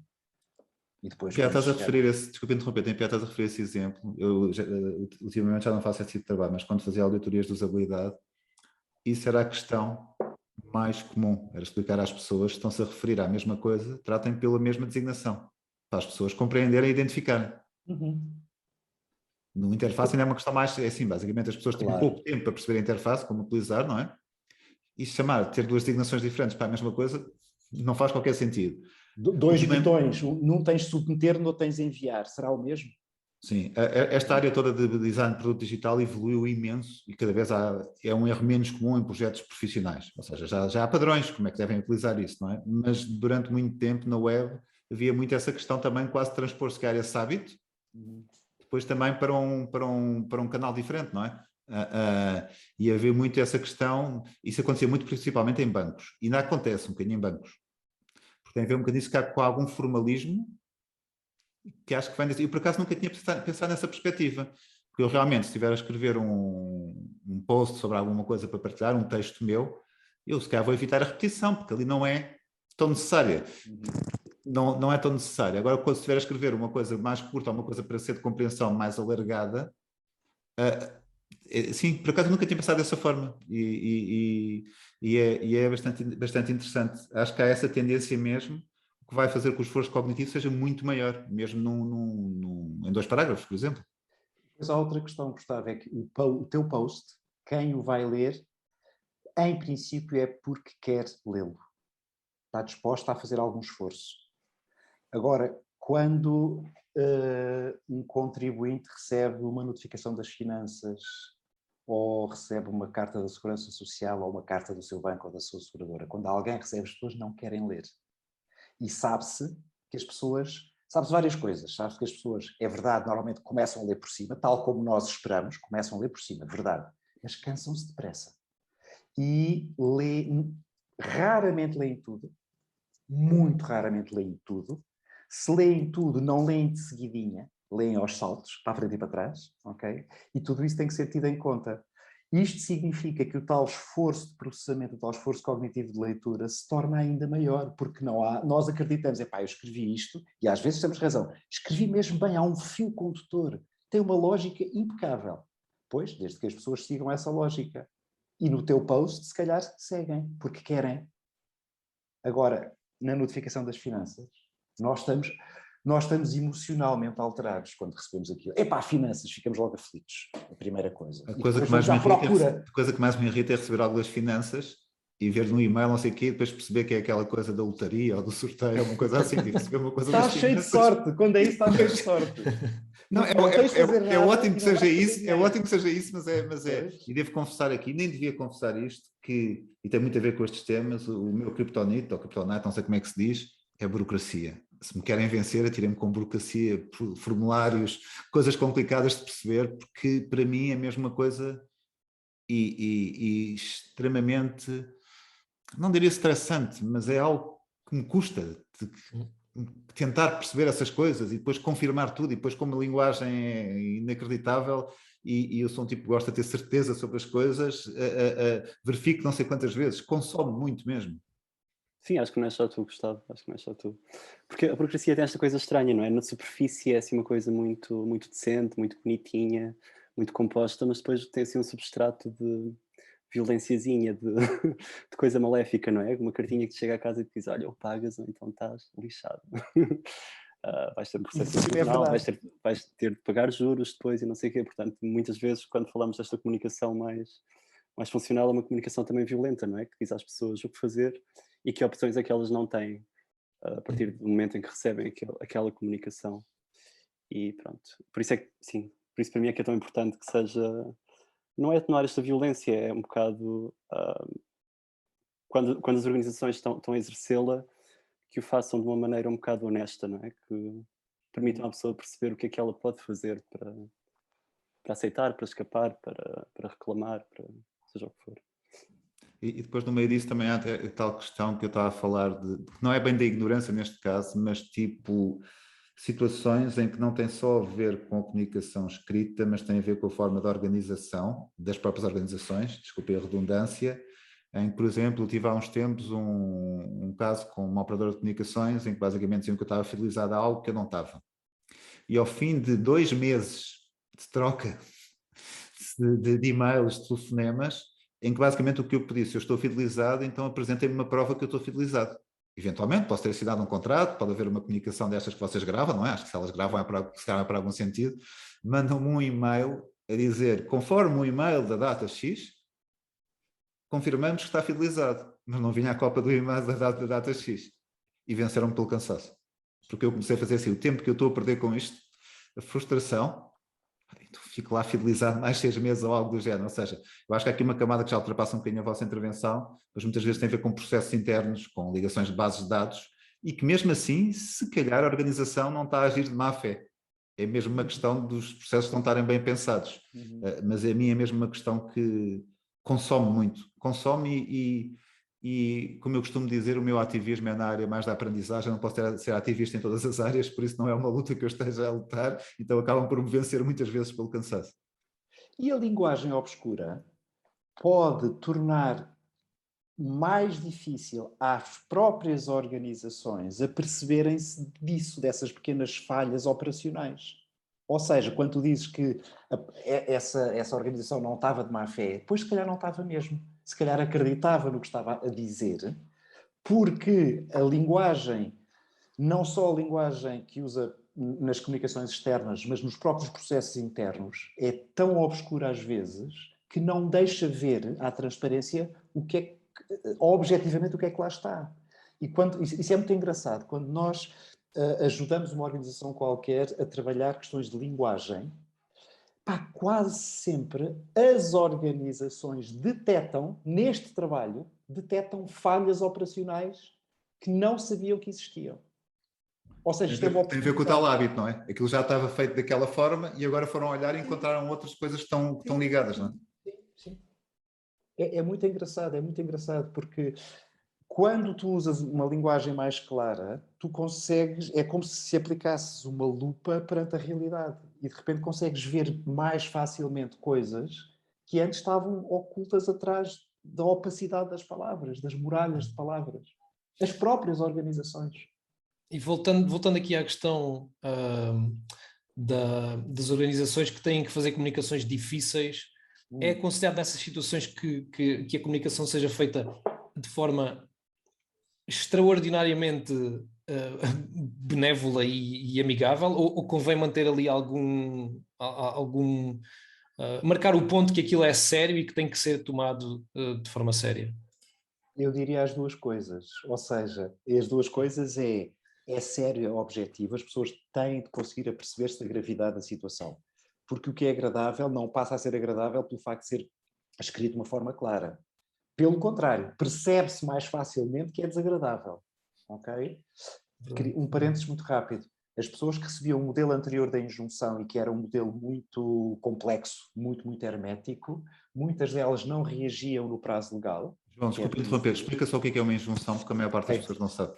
E depois Estás a referir desculpa interromper, estás a referir esse exemplo. Eu ultimamente já não faço esse tipo de trabalho, mas quando fazia auditorias de usabilidade, isso era a questão mais comum, era explicar às pessoas que estão-se a referir à mesma coisa, tratem pela mesma designação, para as pessoas compreenderem e identificarem. No interface ainda é uma questão mais, é assim, basicamente as pessoas têm pouco tempo para perceber a interface, como utilizar, não é? E ter duas designações diferentes para a mesma coisa não faz qualquer sentido. Dois botões, num tens submeter, no tens enviar, será o mesmo? Sim, esta área toda de design de produto digital evoluiu imenso e cada vez é um erro menos comum em projetos profissionais, ou seja, já há padrões, como é que devem utilizar isso, não é? Mas durante muito tempo na web havia muito essa questão também quase de transpor-se que esse hábito, depois também para um canal diferente, não é? E havia muito essa questão, isso acontecia muito principalmente em bancos, e ainda acontece um bocadinho em bancos, porque tem a ver um bocadinho com algum formalismo, que acho que vem desse. Eu, por acaso, nunca tinha pensado nessa perspectiva. Porque eu realmente, se estiver a escrever um post sobre alguma coisa para partilhar, um texto meu, eu se calhar vou evitar a repetição, porque ali não é tão necessária. Não é tão necessária. Agora, quando estiver a escrever uma coisa mais curta, uma coisa para ser de compreensão mais alargada, sim, por acaso nunca tinha pensado dessa forma. E é bastante interessante. Acho que há essa tendência mesmo. que vai fazer que o esforço cognitivo seja muito maior, mesmo em 2 parágrafos, por exemplo. Mas há outra questão, Gustavo, é que o teu post, quem o vai ler, em princípio é porque quer lê-lo. Está disposta a fazer algum esforço. Agora, quando um contribuinte recebe uma notificação das finanças ou recebe uma carta da Segurança Social ou uma carta do seu banco ou da sua seguradora, quando alguém recebe, as pessoas não querem ler. E sabe-se que as pessoas... Sabe-se várias coisas. Sabe-se que as pessoas, é verdade, normalmente começam a ler por cima, tal como nós esperamos, começam a ler por cima, verdade. Mas cansam-se depressa. E raramente leem tudo. Muito raramente leem tudo. Se leem tudo, não leem de seguidinha, leem aos saltos, para a frente e para trás, ok? E tudo isso tem que ser tido em conta. Isto significa que o tal esforço de processamento, o tal esforço cognitivo de leitura se torna ainda maior, porque nós acreditamos, eu escrevi isto, e às vezes temos razão, escrevi mesmo bem, há um fio condutor, tem uma lógica impecável. Pois, desde que as pessoas sigam essa lógica. E no teu post, se calhar, seguem, porque querem. Agora, na notificação das finanças, nós estamos emocionalmente alterados quando recebemos aquilo. Finanças, ficamos logo aflitos, a primeira coisa. A coisa que mais me irrita é receber algo das finanças e ver no e-mail não sei o quê, e depois perceber que é aquela coisa da lotaria ou do sorteio, ou uma coisa assim, e receber uma coisa das finanças. Está cheio de sorte, quando é isso está cheio de sorte. Não, é ótimo que seja isso, mas é. E devo confessar aqui, nem devia confessar isto, e tem muito a ver com estes temas, o meu kryptonite, ou kryptonite, não sei como é que se diz, é a burocracia. Se me querem vencer, atirem-me com burocracia, formulários, coisas complicadas de perceber, porque para mim é a mesma coisa e extremamente, não diria estressante, mas é algo que me custa tentar perceber essas coisas e depois confirmar tudo, e depois como a linguagem é inacreditável e eu sou um tipo que gosta de ter certeza sobre as coisas, verifico não sei quantas vezes, consome muito mesmo. Sim, acho que não é só tu, Gustavo, acho que não é só tu. Porque a burocracia tem esta coisa estranha, não é? Na superfície é assim uma coisa muito, muito decente, muito bonitinha, muito composta, mas depois tem assim um substrato de violênciazinha, de coisa maléfica, não é? Uma cartinha que te chega à casa e te diz, olha, ou pagas ou então estás lixado. Vais ter um processo institucional, vais ter de pagar juros depois e não sei o quê. Portanto, muitas vezes quando falamos desta comunicação mais funcional, é uma comunicação também violenta, não é? Que diz às pessoas o que fazer e que opções é que elas não têm a partir do momento em que recebem aquela comunicação. E pronto, por isso para mim é que é tão importante que seja, não é atenuar esta violência, é um bocado, quando as organizações estão a exercê-la, que o façam de uma maneira um bocado honesta, não é? Que permitam à pessoa perceber o que é que ela pode fazer para aceitar, para escapar, para reclamar, para seja o que for. E depois no meio disso também há a tal questão que eu estava a falar, que não é bem da ignorância neste caso, mas tipo situações em que não tem só a ver com a comunicação escrita, mas tem a ver com a forma da organização, das próprias organizações, desculpe a redundância, em que, por exemplo, eu tive há uns tempos um caso com uma operadora de comunicações em que basicamente diziam que eu estava fidelizado a algo que eu não estava. E ao fim de 2 meses de troca de e-mails, de telefonemas, em que basicamente o que eu pedi, se eu estou fidelizado, então apresentem-me uma prova que eu estou fidelizado. Eventualmente, posso ter assinado um contrato, pode haver uma comunicação destas que vocês gravam, não é? Acho que se elas gravam é para algum sentido. Mandam-me um e-mail a dizer, conforme o e-mail da data X, confirmamos que está fidelizado. Mas não vinha a cópia do e-mail da data X. E venceram-me pelo cansaço. Porque eu comecei a fazer assim, o tempo que eu estou a perder com isto, a frustração, então fico lá fidelizado mais 6 meses ou algo do género. Ou seja, eu acho que há aqui uma camada que já ultrapassa um bocadinho a vossa intervenção, mas muitas vezes tem a ver com processos internos, com ligações de bases de dados, e que mesmo assim, se calhar a organização não está a agir de má fé. É mesmo uma questão dos processos não estarem bem pensados. Mas a mim é mesmo uma questão que consome muito. Consome e, como eu costumo dizer, o meu ativismo é na área mais da aprendizagem, não posso ser ativista em todas as áreas, por isso não é uma luta que eu esteja a lutar, então acabam por me vencer muitas vezes pelo cansaço. E a linguagem obscura pode tornar mais difícil às próprias organizações a perceberem-se disso, dessas pequenas falhas operacionais. Ou seja, quando tu dizes que essa organização não estava de má fé, pois se calhar não estava mesmo. Se calhar acreditava no que estava a dizer, porque a linguagem não só a linguagem que usa nas comunicações externas, mas nos próprios processos internos, é tão obscura às vezes que não deixa ver à transparência o que é objetivamente o que é que lá está. E isso é muito engraçado. Quando nós ajudamos uma organização qualquer a trabalhar questões de linguagem, quase sempre as organizações neste trabalho, detectam falhas operacionais que não sabiam que existiam. Ou seja, tem a ver com o tal hábito, não é? Aquilo já estava feito daquela forma e agora foram olhar e encontraram outras coisas que estão ligadas, não é? Sim. É muito engraçado, porque quando tu usas uma linguagem mais clara, tu consegues, é como se aplicasses uma lupa perante a realidade e de repente consegues ver mais facilmente coisas que antes estavam ocultas atrás da opacidade das palavras, das muralhas de palavras. As próprias organizações. E voltando aqui à questão das organizações que têm que fazer comunicações difíceis, é considerado nessas situações que a comunicação seja feita de forma extraordinariamente benévola e amigável, ou convém manter ali marcar o ponto que aquilo é sério e que tem que ser tomado de forma séria? Eu diria as duas coisas, ou seja, as duas coisas é sério, é objetivo, as pessoas têm de conseguir aperceber-se da gravidade da situação, porque o que é agradável não passa a ser agradável pelo facto de ser escrito de uma forma clara. Pelo contrário, percebe-se mais facilmente que é desagradável, ok? Um parênteses muito rápido. As pessoas que recebiam o modelo anterior da injunção e que era um modelo muito complexo, muito hermético, muitas delas não reagiam no prazo legal. João, desculpa interromper, explica só o que é uma injunção, porque a maior parte das pessoas não sabe.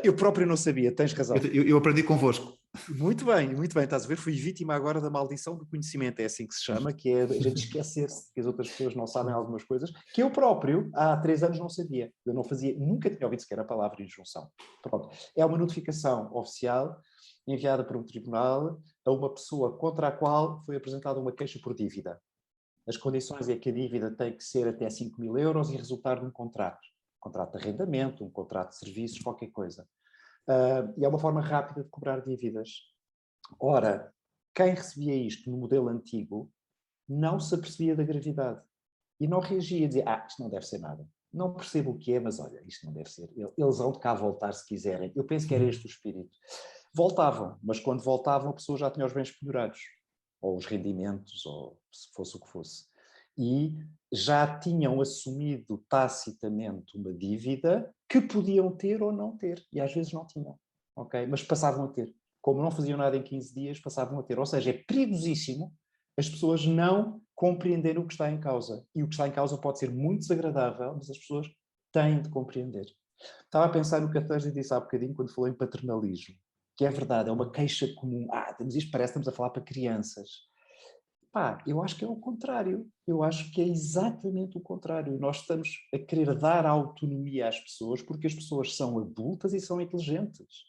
Eu próprio não sabia, tens razão. Eu aprendi convosco. Muito bem, estás a ver? Fui vítima agora da maldição do conhecimento, é assim que se chama, que é a gente esquecer-se que as outras pessoas não sabem algumas coisas, que eu próprio, há 3 anos, não sabia. Eu não fazia, nunca tinha ouvido sequer a palavra injunção. Pronto. É uma notificação oficial enviada por um tribunal a uma pessoa contra a qual foi apresentada uma queixa por dívida. As condições é que a dívida tem que ser até 5.000 euros e resultar num contrato. Um contrato de arrendamento, um contrato de serviços, qualquer coisa. E é uma forma rápida de cobrar dívidas. Ora, quem recebia isto no modelo antigo não se apercebia da gravidade e não reagia, dizia, isto não deve ser nada. Não percebo o que é, mas olha, isto não deve ser. Eles vão de cá voltar se quiserem. Eu penso que era este o espírito. Voltavam, mas quando voltavam a pessoa já tinha os bens penhorados, ou os rendimentos, ou se fosse o que fosse. E já tinham assumido tacitamente uma dívida que podiam ter ou não ter. E às vezes não tinham, ok? Mas passavam a ter. Como não faziam nada em 15 dias, passavam a ter. Ou seja, é perigosíssimo as pessoas não compreenderem o que está em causa. E o que está em causa pode ser muito desagradável, mas as pessoas têm de compreender. Estava a pensar no que a Tânia disse há bocadinho quando falou em paternalismo. Que é verdade, é uma queixa comum. Temos isto, parece que estamos a falar para crianças. Eu acho que é o contrário. Eu acho que é exatamente o contrário. Nós estamos a querer dar autonomia às pessoas porque as pessoas são adultas e são inteligentes.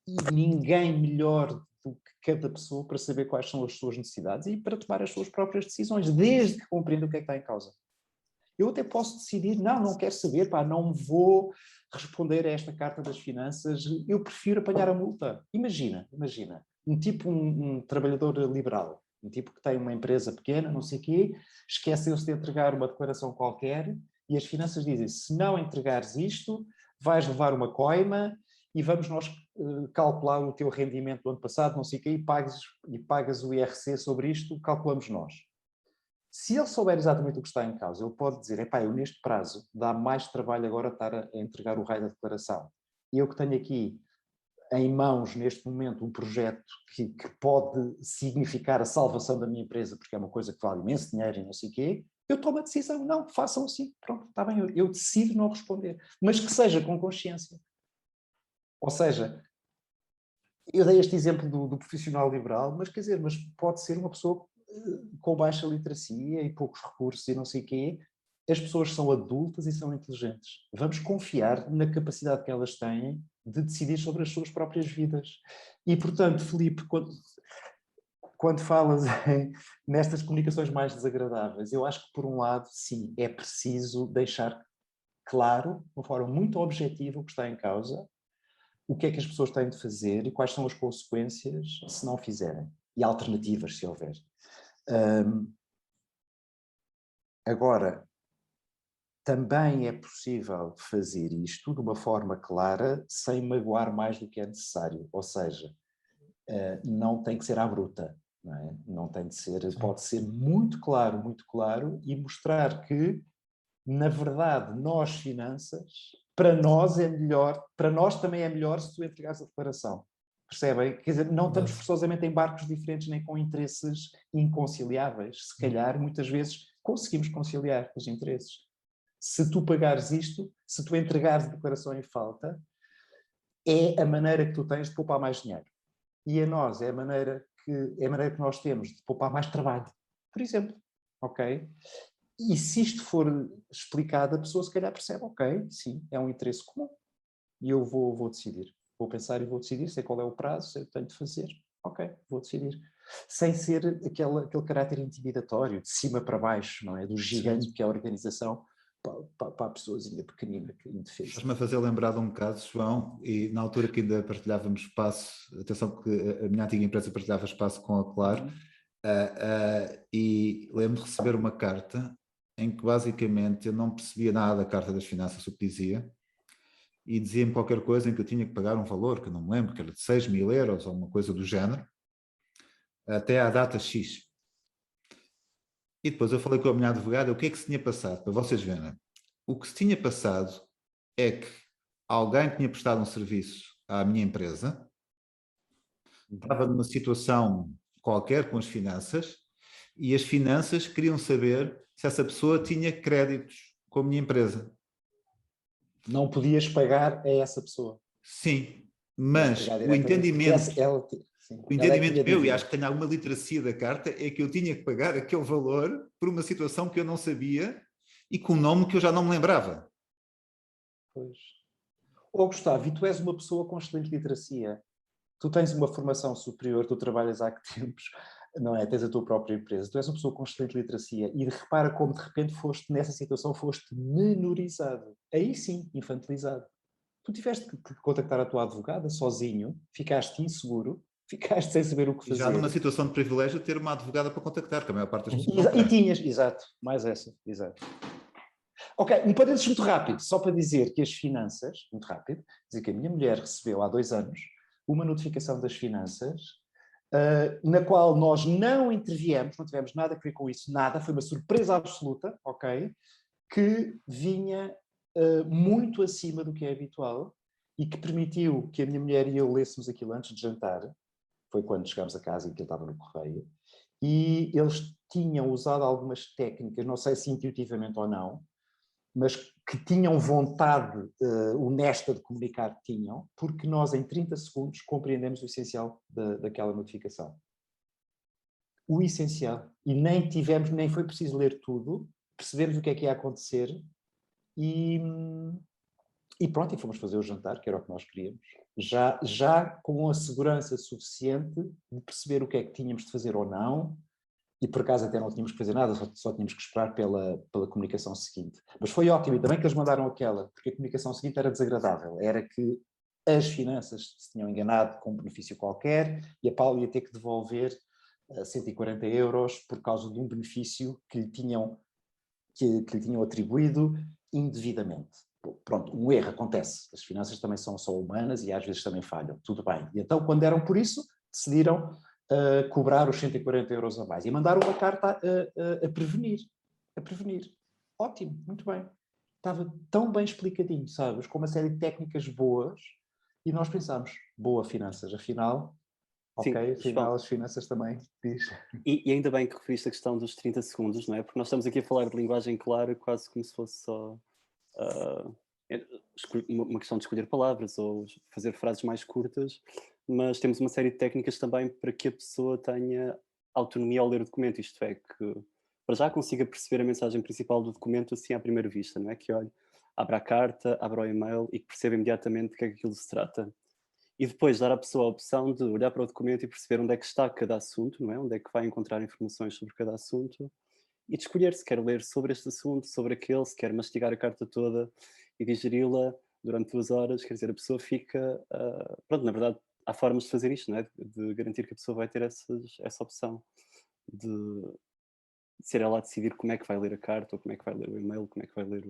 E ninguém melhor do que cada pessoa para saber quais são as suas necessidades e para tomar as suas próprias decisões, desde que compreenda o que é que está em causa. Eu até posso decidir, não quero saber, não vou responder a esta carta das finanças, eu prefiro apanhar a multa. Imagina, um trabalhador liberal, um tipo que tem uma empresa pequena, não sei o quê, esqueceu-se de entregar uma declaração qualquer e as finanças dizem, se não entregares isto, vais levar uma coima e vamos nós calcular o teu rendimento do ano passado, não sei o quê, e pagas o IRC sobre isto, calculamos nós. Se ele souber exatamente o que está em causa, ele pode dizer, eu neste prazo dá mais trabalho agora estar a entregar o raio da declaração. E eu que tenho aqui em mãos, neste momento, um projeto que pode significar a salvação da minha empresa, porque é uma coisa que vale imenso dinheiro e não sei o quê, eu tomo a decisão, não, façam assim, pronto, está bem, eu decido não responder, mas que seja com consciência. Ou seja, eu dei este exemplo do profissional liberal, mas pode ser uma pessoa com baixa literacia e poucos recursos e não sei o quê. As pessoas são adultas e são inteligentes. Vamos confiar na capacidade que elas têm de decidir sobre as suas próprias vidas. E, portanto, Filipe, quando falas nestas comunicações mais desagradáveis, eu acho que, por um lado, sim, é preciso deixar claro, de uma forma muito objetiva, o que está em causa, o que é que as pessoas têm de fazer e quais são as consequências se não fizerem. E alternativas, se houver. Agora, também é possível fazer isto de uma forma clara, sem magoar mais do que é necessário. Ou seja, não tem que ser à bruta. Não é? Não tem de ser, pode ser muito claro e mostrar que, na verdade, nós, finanças, para nós é melhor, para nós também é melhor se tu entregares a declaração. Percebem? Quer dizer, não estamos forçosamente em barcos diferentes nem com interesses inconciliáveis. Se calhar, muitas vezes, conseguimos conciliar os interesses. Se tu pagares isto, se tu entregares a declaração em falta, é a maneira que tu tens de poupar mais dinheiro. E a nós é a maneira que nós temos de poupar mais trabalho, por exemplo. Ok? E se isto for explicado, a pessoa se calhar percebe, ok, sim, é um interesse comum. E eu vou decidir. Vou pensar e vou decidir, sei qual é o prazo, sei o que tenho de fazer. Ok, vou decidir. Sem ser aquele caráter intimidatório, de cima para baixo, não é? Do gigante que é a organização, para a pessoazinha pequenina que indefesa. Estás-me a fazer lembrar de um caso, João, e na altura que ainda partilhávamos espaço, atenção que a minha antiga empresa partilhava espaço com a Claro, e lembro de receber uma carta em que basicamente eu não percebia nada da carta das finanças, o que dizia, e dizia-me qualquer coisa em que eu tinha que pagar um valor, que eu não me lembro, que era de 6.000 euros ou uma coisa do género, até à data X. E depois eu falei com a minha advogada o que é que se tinha passado, para vocês verem. O que se tinha passado é que alguém tinha prestado um serviço à minha empresa, estava numa situação qualquer com as finanças, e as finanças queriam saber se essa pessoa tinha créditos com a minha empresa. Não podias pagar a essa pessoa. Sim, mas o entendimento meu, e acho que tenho alguma literacia da carta, é que eu tinha que pagar aquele valor por uma situação que eu não sabia e com um nome que eu já não me lembrava. Pois. Gustavo, e tu és uma pessoa com excelente literacia. Tu tens uma formação superior, tu trabalhas há que tempos, não é? Tens a tua própria empresa, tu és uma pessoa com excelente literacia e repara como de repente foste, nessa situação, foste menorizado. Aí sim, infantilizado. Tu tiveste que contactar a tua advogada sozinho, ficaste inseguro, ficaste sem saber o que fazer. E já numa situação de privilégio ter uma advogada para contactar, que a maior parte das pessoas não E tinhas, exato, mais essa, exato. Ok, um parênteses muito rápido, só para dizer que as finanças, muito rápido, dizer que a minha mulher recebeu há 2 anos uma notificação das finanças, na qual nós não interviemos, não tivemos nada a ver com isso, nada, foi uma surpresa absoluta, ok, que vinha muito acima do que é habitual e que permitiu que a minha mulher e eu lêssemos aquilo antes de jantar, foi quando chegámos a casa e aquilo estava no correio, e eles tinham usado algumas técnicas, não sei se intuitivamente ou não, mas que tinham vontade honesta de comunicar que tinham, porque nós em 30 segundos compreendemos o essencial daquela notificação. O essencial. E nem foi preciso ler tudo, percebemos o que é que ia acontecer e pronto, e fomos fazer o jantar, que era o que nós queríamos, já com a segurança suficiente de perceber o que é que tínhamos de fazer ou não, e por acaso até não tínhamos que fazer nada, só tínhamos que esperar pela comunicação seguinte. Mas foi ótimo, e também que eles mandaram aquela, porque a comunicação seguinte era desagradável, era que as finanças se tinham enganado com um benefício qualquer, e a Paula ia ter que devolver 140 euros por causa de um benefício que lhe tinham atribuído indevidamente. Pronto, um erro acontece, as finanças também são só humanas e às vezes também falham, tudo bem. E então, quando deram por isso, decidiram cobrar os 140 euros a mais e mandaram uma carta a prevenir. Ótimo, muito bem. Estava tão bem explicadinho, sabes, com uma série de técnicas boas, e nós pensámos, boa finanças, afinal, ok, Sim, afinal João, as finanças também diz. e ainda bem que referiste a questão dos 30 segundos, não é? Porque nós estamos aqui a falar de linguagem clara quase como se fosse só uma questão de escolher palavras ou fazer frases mais curtas, mas temos uma série de técnicas também para que a pessoa tenha autonomia ao ler o documento, isto é, que para já consiga perceber a mensagem principal do documento assim à primeira vista, não é? Que olhe, abra a carta, abra o e-mail e que perceba imediatamente de que é que aquilo se trata. E depois dar à pessoa a opção de olhar para o documento e perceber onde é que está cada assunto, não é? Onde é que vai encontrar informações sobre cada assunto e de escolher se quer ler sobre este assunto, sobre aquele, se quer mastigar a carta toda e digeri-la durante 2 horas, quer dizer, a pessoa fica... pronto, na verdade, há formas de fazer isto, não é? De garantir que a pessoa vai ter essa opção de ser ela a decidir como é que vai ler a carta, ou como é que vai ler o e-mail, como é que vai ler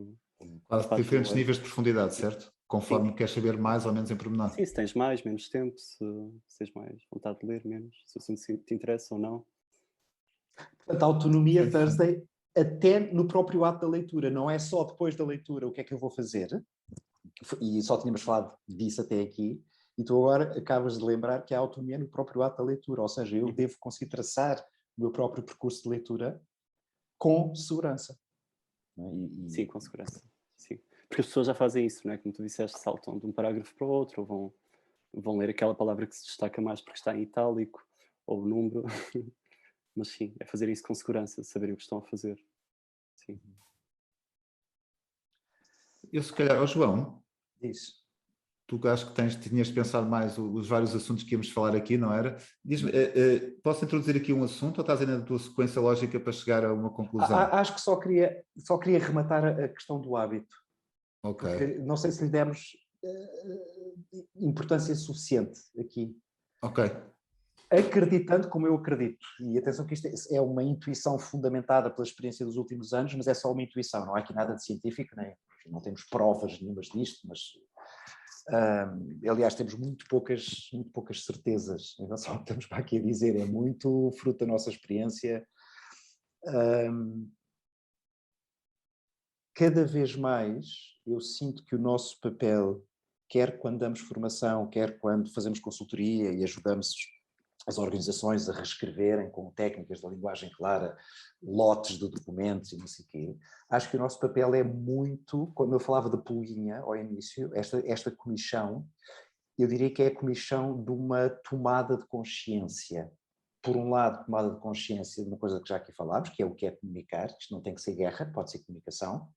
Quase página diferentes web. níveis de profundidade, certo? Conforme Sim. queres saber mais ou menos em pormenor. Sim, se tens mais, menos tempo, se tens mais vontade de ler, menos, se o assunto te interessa ou não. Portanto, a autonomia Interessante. Thursday até no próprio ato da leitura, não é só depois da leitura o que é que eu vou fazer, e só tínhamos falado disso até aqui, e tu agora acabas de lembrar que há autonomia no próprio ato da leitura, ou seja, eu devo conseguir traçar o meu próprio percurso de leitura com segurança. Sim, com segurança. Sim. Porque as pessoas já fazem isso, não é? Como tu disseste, saltam de um parágrafo para o outro, ou vão ler aquela palavra que se destaca mais porque está em itálico, ou o número. Mas sim, é fazer isso com segurança, saber o que estão a fazer. Sim. Eu se calhar, João, Isso. tu acho que tinhas pensado mais os vários assuntos que íamos falar aqui, não era? Diz-me, posso introduzir aqui um assunto ou estás ainda na tua sequência lógica para chegar a uma conclusão? Acho que só queria rematar a questão do hábito. Ok. Porque não sei se lhe demos importância suficiente aqui. Ok. Acreditando como eu acredito, e atenção que isto é uma intuição fundamentada pela experiência dos últimos anos, mas é só uma intuição, não há aqui nada de científico, não temos provas nenhumas disto, mas aliás temos muito poucas certezas em relação ao que estamos para aqui a dizer, é muito fruto da nossa experiência. Cada vez mais eu sinto que o nosso papel, quer quando damos formação, quer quando fazemos consultoria e ajudamos as organizações a reescreverem com técnicas de linguagem clara lotes de documentos e não sei o quê, acho que o nosso papel é muito, quando eu falava da pulguinha ao início, esta comichão, eu diria que é a comichão de uma tomada de consciência. Por um lado, tomada de consciência de uma coisa que já aqui falámos, que é o que é comunicar, isto não tem que ser guerra, pode ser comunicação,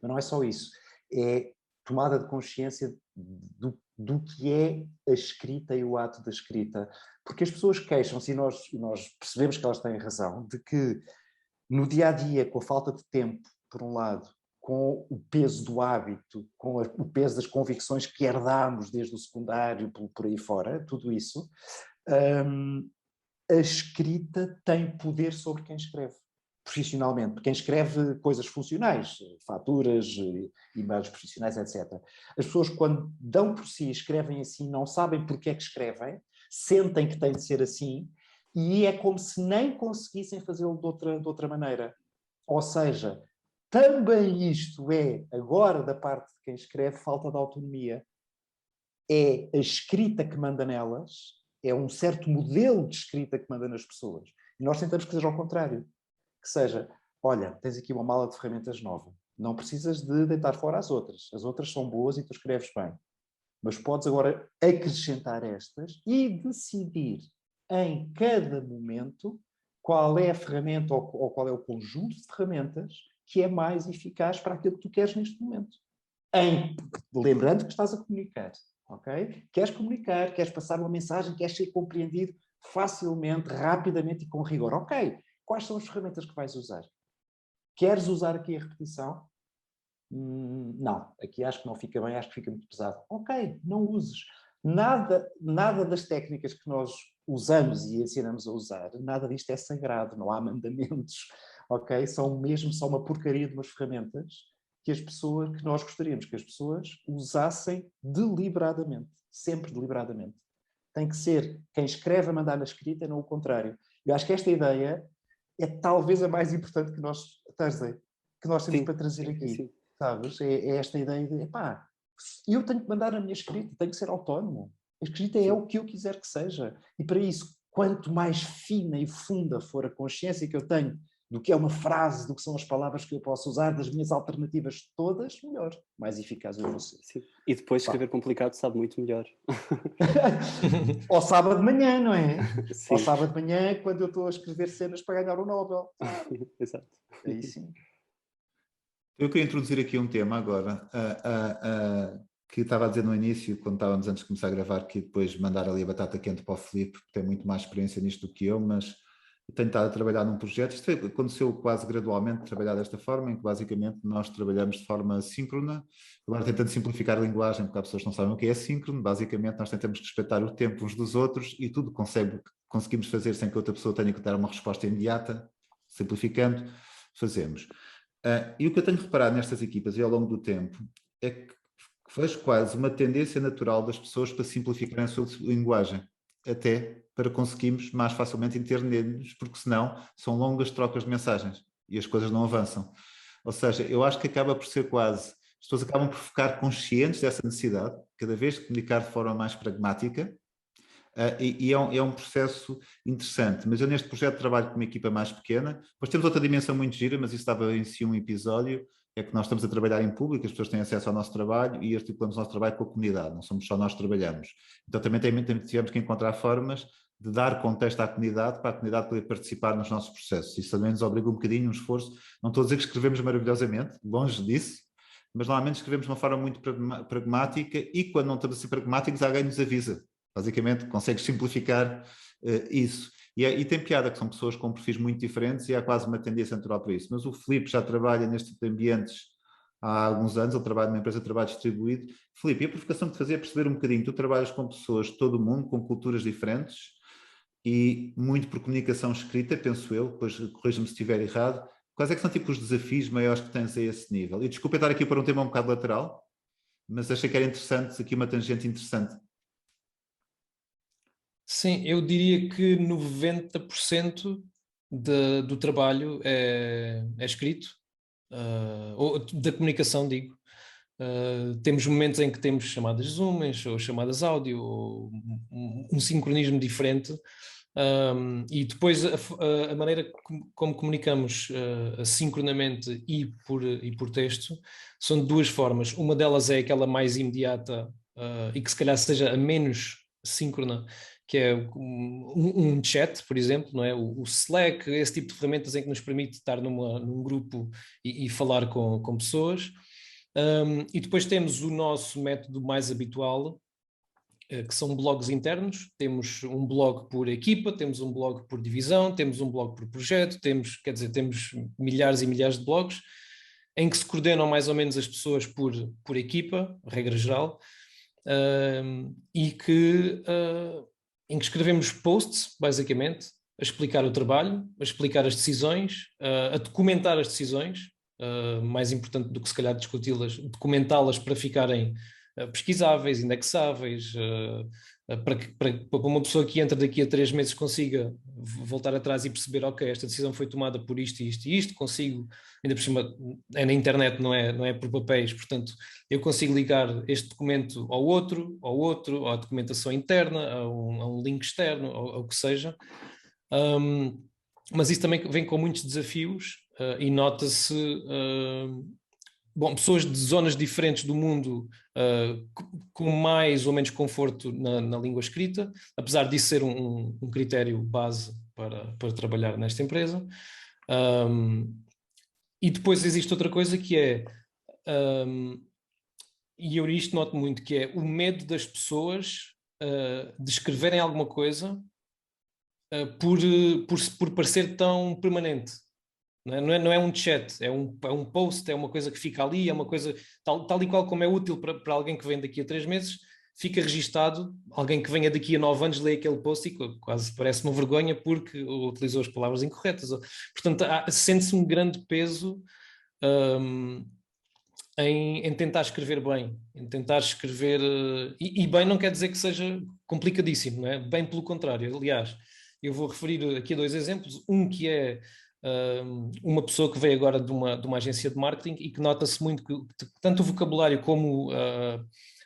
mas não é só isso, é tomada de consciência do que é a escrita e o ato da escrita. Porque as pessoas queixam-se, e nós percebemos que elas têm razão, de que no dia-a-dia, com a falta de tempo, por um lado, com o peso do hábito, com o peso das convicções que herdámos desde o secundário, por aí fora, tudo isso, a escrita tem poder sobre quem escreve. Profissionalmente, quem escreve coisas funcionais, faturas, e-mails profissionais, etc. As pessoas, quando dão por si, escrevem assim, não sabem porque é que escrevem, sentem que tem de ser assim, e é como se nem conseguissem fazê-lo de outra maneira. Ou seja, também isto é, agora da parte de quem escreve, falta de autonomia. É a escrita que manda nelas, é um certo modelo de escrita que manda nas pessoas. E nós tentamos que seja ao contrário. Que seja, olha, tens aqui uma mala de ferramentas nova, não precisas de deitar fora as outras são boas e tu escreves bem, mas podes agora acrescentar estas e decidir em cada momento qual é a ferramenta ou qual é o conjunto de ferramentas que é mais eficaz para aquilo que tu queres neste momento. Lembrando que estás a comunicar, ok? Queres comunicar, queres passar uma mensagem, queres ser compreendido facilmente, rapidamente e com rigor, ok? Quais são as ferramentas que vais usar? Queres usar aqui a repetição? Não, aqui acho que não fica bem, acho que fica muito pesado. Ok, não uses. Nada das técnicas que nós usamos e ensinamos a usar, nada disto é sagrado, não há mandamentos, ok? São mesmo só uma porcaria de umas ferramentas que nós gostaríamos que as pessoas usassem deliberadamente, sempre deliberadamente. Tem que ser quem escreve a mandar na escrita, não o contrário. Eu acho que esta ideia é talvez a mais importante que nós temos para trazer aqui, sim. sabes? É esta ideia de, eu tenho que mandar a minha escrita, tenho que ser autónomo. A escrita é o que eu quiser que seja. E para isso, quanto mais fina e funda for a consciência que eu tenho do que é uma frase, do que são as palavras que eu posso usar, das minhas alternativas todas, melhor. Mais eficaz eu vou ser. Sim. E depois escrever complicado sabe muito melhor. Ao sábado de manhã, não é? Sim. Ao sábado de manhã, quando eu estou a escrever cenas para ganhar o Nobel. Exato. Aí sim. Eu queria introduzir aqui um tema agora, que estava a dizer no início, quando estávamos antes de começar a gravar, que depois mandar ali a batata quente para o Filipe, que tem muito mais experiência nisto do que eu, mas tenho estado a trabalhar num projeto, isto aconteceu quase gradualmente, trabalhar desta forma, em que basicamente nós trabalhamos de forma síncrona, agora tentando simplificar a linguagem, porque há pessoas que não sabem o que é síncrono, basicamente nós tentamos respeitar o tempo uns dos outros e tudo conseguimos fazer sem que outra pessoa tenha que dar uma resposta imediata, simplificando, fazemos. E o que eu tenho reparado nestas equipas e ao longo do tempo é que vejo quase uma tendência natural das pessoas para simplificarem a sua linguagem, até para conseguirmos mais facilmente entender-nos, porque senão são longas trocas de mensagens e as coisas não avançam. Ou seja, eu acho que acaba por ser quase, as pessoas acabam por ficar conscientes dessa necessidade, cada vez comunicar de forma mais pragmática, e é um processo interessante. Mas eu neste projeto trabalho com uma equipa mais pequena, depois temos outra dimensão muito gira, mas isso estava em si um episódio, é que nós estamos a trabalhar em público, as pessoas têm acesso ao nosso trabalho e articulamos o nosso trabalho com a comunidade, não somos só nós que trabalhamos. Então também tivemos que encontrar formas de dar contexto à comunidade, para a comunidade poder participar nos nossos processos. Isso também nos obriga um bocadinho, um esforço. Não estou a dizer que escrevemos maravilhosamente, longe disso, mas normalmente escrevemos de uma forma muito pragmática e quando não estamos a ser pragmáticos, alguém nos avisa. Basicamente, consegues simplificar isso. E tem piada que são pessoas com perfis muito diferentes e há quase uma tendência natural para isso. Mas o Filipe já trabalha neste tipo de ambientes há alguns anos, ele trabalha numa empresa de trabalho distribuído. Filipe, e a provocação que te fazia é perceber um bocadinho, tu trabalhas com pessoas de todo o mundo, com culturas diferentes e muito por comunicação escrita, penso eu, depois corrija-me se estiver errado. Quais é que são tipo os desafios maiores que tens a esse nível? E desculpa estar aqui para um tema um bocado lateral, mas achei que era interessante, aqui uma tangente interessante. Sim, eu diria que 90% do trabalho é escrito, ou da comunicação, digo. Temos momentos em que temos chamadas Zoom, ou chamadas áudio, ou um sincronismo diferente. E depois a maneira como comunicamos sincronamente e por texto são de duas formas. Uma delas é aquela mais imediata e que se calhar seja a menos síncrona, que é um chat, por exemplo, não é? O Slack, esse tipo de ferramentas em que nos permite estar num grupo e falar com pessoas. E depois temos o nosso método mais habitual, que são blogs internos. Temos um blog por equipa, temos um blog por divisão, temos um blog por projeto, temos milhares e milhares de blogs em que se coordenam mais ou menos as pessoas por equipa, regra geral, em que escrevemos posts, basicamente, a explicar o trabalho, a explicar as decisões, a documentar as decisões, mais importante do que se calhar discuti-las, documentá-las para ficarem pesquisáveis, indexáveis, para uma pessoa que entra daqui a 3 meses consiga voltar atrás e perceber, ok, esta decisão foi tomada por isto e isto e isto, consigo, ainda por cima é na internet, não é por papéis, portanto eu consigo ligar este documento ao outro, à documentação interna, a um link externo, ao que seja. Mas isso também vem com muitos desafios e nota-se pessoas de zonas diferentes do mundo com mais ou menos conforto na língua escrita, apesar disso ser um critério base para trabalhar nesta empresa. E depois existe outra coisa que é, e eu isto noto muito, que é o medo das pessoas de escreverem alguma coisa por parecer tão permanente. Não é um chat, é um post, é uma coisa que fica ali, é uma coisa tal e qual como é útil para alguém que vem daqui a 3 meses, fica registado. Alguém que venha daqui a 9 anos lê aquele post e quase parece uma vergonha porque utilizou as palavras incorretas. Portanto, sente-se um grande peso em tentar escrever bem, em tentar escrever... E bem não quer dizer que seja complicadíssimo, não é? Bem pelo contrário. Aliás, eu vou referir aqui 2 exemplos. Um que é uma pessoa que veio agora de uma agência de marketing e que nota-se muito que tanto o vocabulário como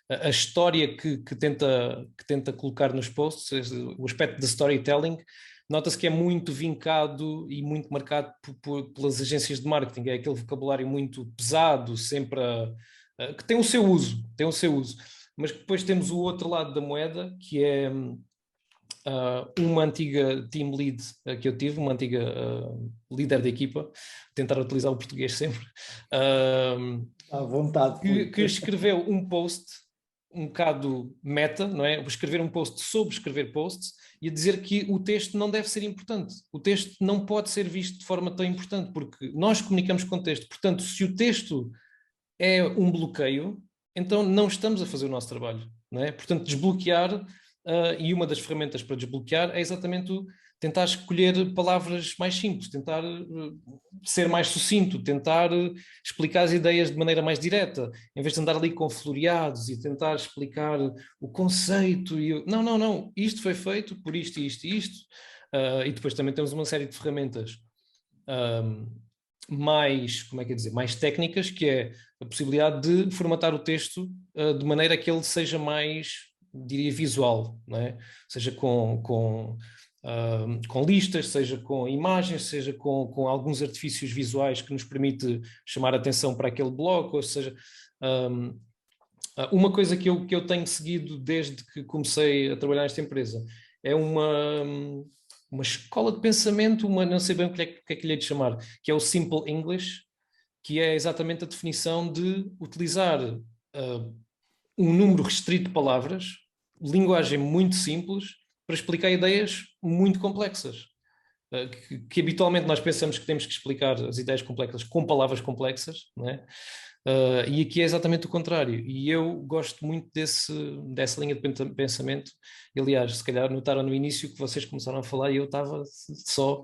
a história que tenta colocar nos posts, o aspecto da storytelling, nota-se que é muito vincado e muito marcado pelas agências de marketing. É aquele vocabulário muito pesado, sempre que tem o seu uso, mas depois temos o outro lado da moeda, que é uma antiga team lead que eu tive, uma antiga líder da equipa, tentar utilizar o português sempre, à vontade, que escreveu um post um bocado meta, não é? Escrever um post sobre escrever posts e a dizer que o texto não deve ser importante. O texto não pode ser visto de forma tão importante, porque nós comunicamos com texto. Portanto, se o texto é um bloqueio, então não estamos a fazer o nosso trabalho, não é? Portanto, desbloquear, e uma das ferramentas para desbloquear é exatamente tentar escolher palavras mais simples, tentar ser mais sucinto, tentar explicar as ideias de maneira mais direta, em vez de andar ali com floreados e tentar explicar o conceito. Não, isto foi feito por isto e isto e isto. E depois também temos uma série de ferramentas mais, como é que é dizer, mais técnicas, que é a possibilidade de formatar o texto de maneira que ele seja mais, diria, visual, não é? Seja com listas, seja com imagens, seja com alguns artifícios visuais que nos permite chamar a atenção para aquele bloco, ou seja, uma coisa que eu tenho seguido desde que comecei a trabalhar nesta empresa é uma escola de pensamento, não sei bem o que é que lhe hei de chamar, que é o Simple English, que é exatamente a definição de utilizar um número restrito de palavras, linguagem muito simples, para explicar ideias muito complexas, que habitualmente nós pensamos que temos que explicar as ideias complexas com palavras complexas, não é? E aqui é exatamente o contrário, e eu gosto muito dessa linha de pensamento. Aliás, se calhar notaram no início que vocês começaram a falar e eu estava só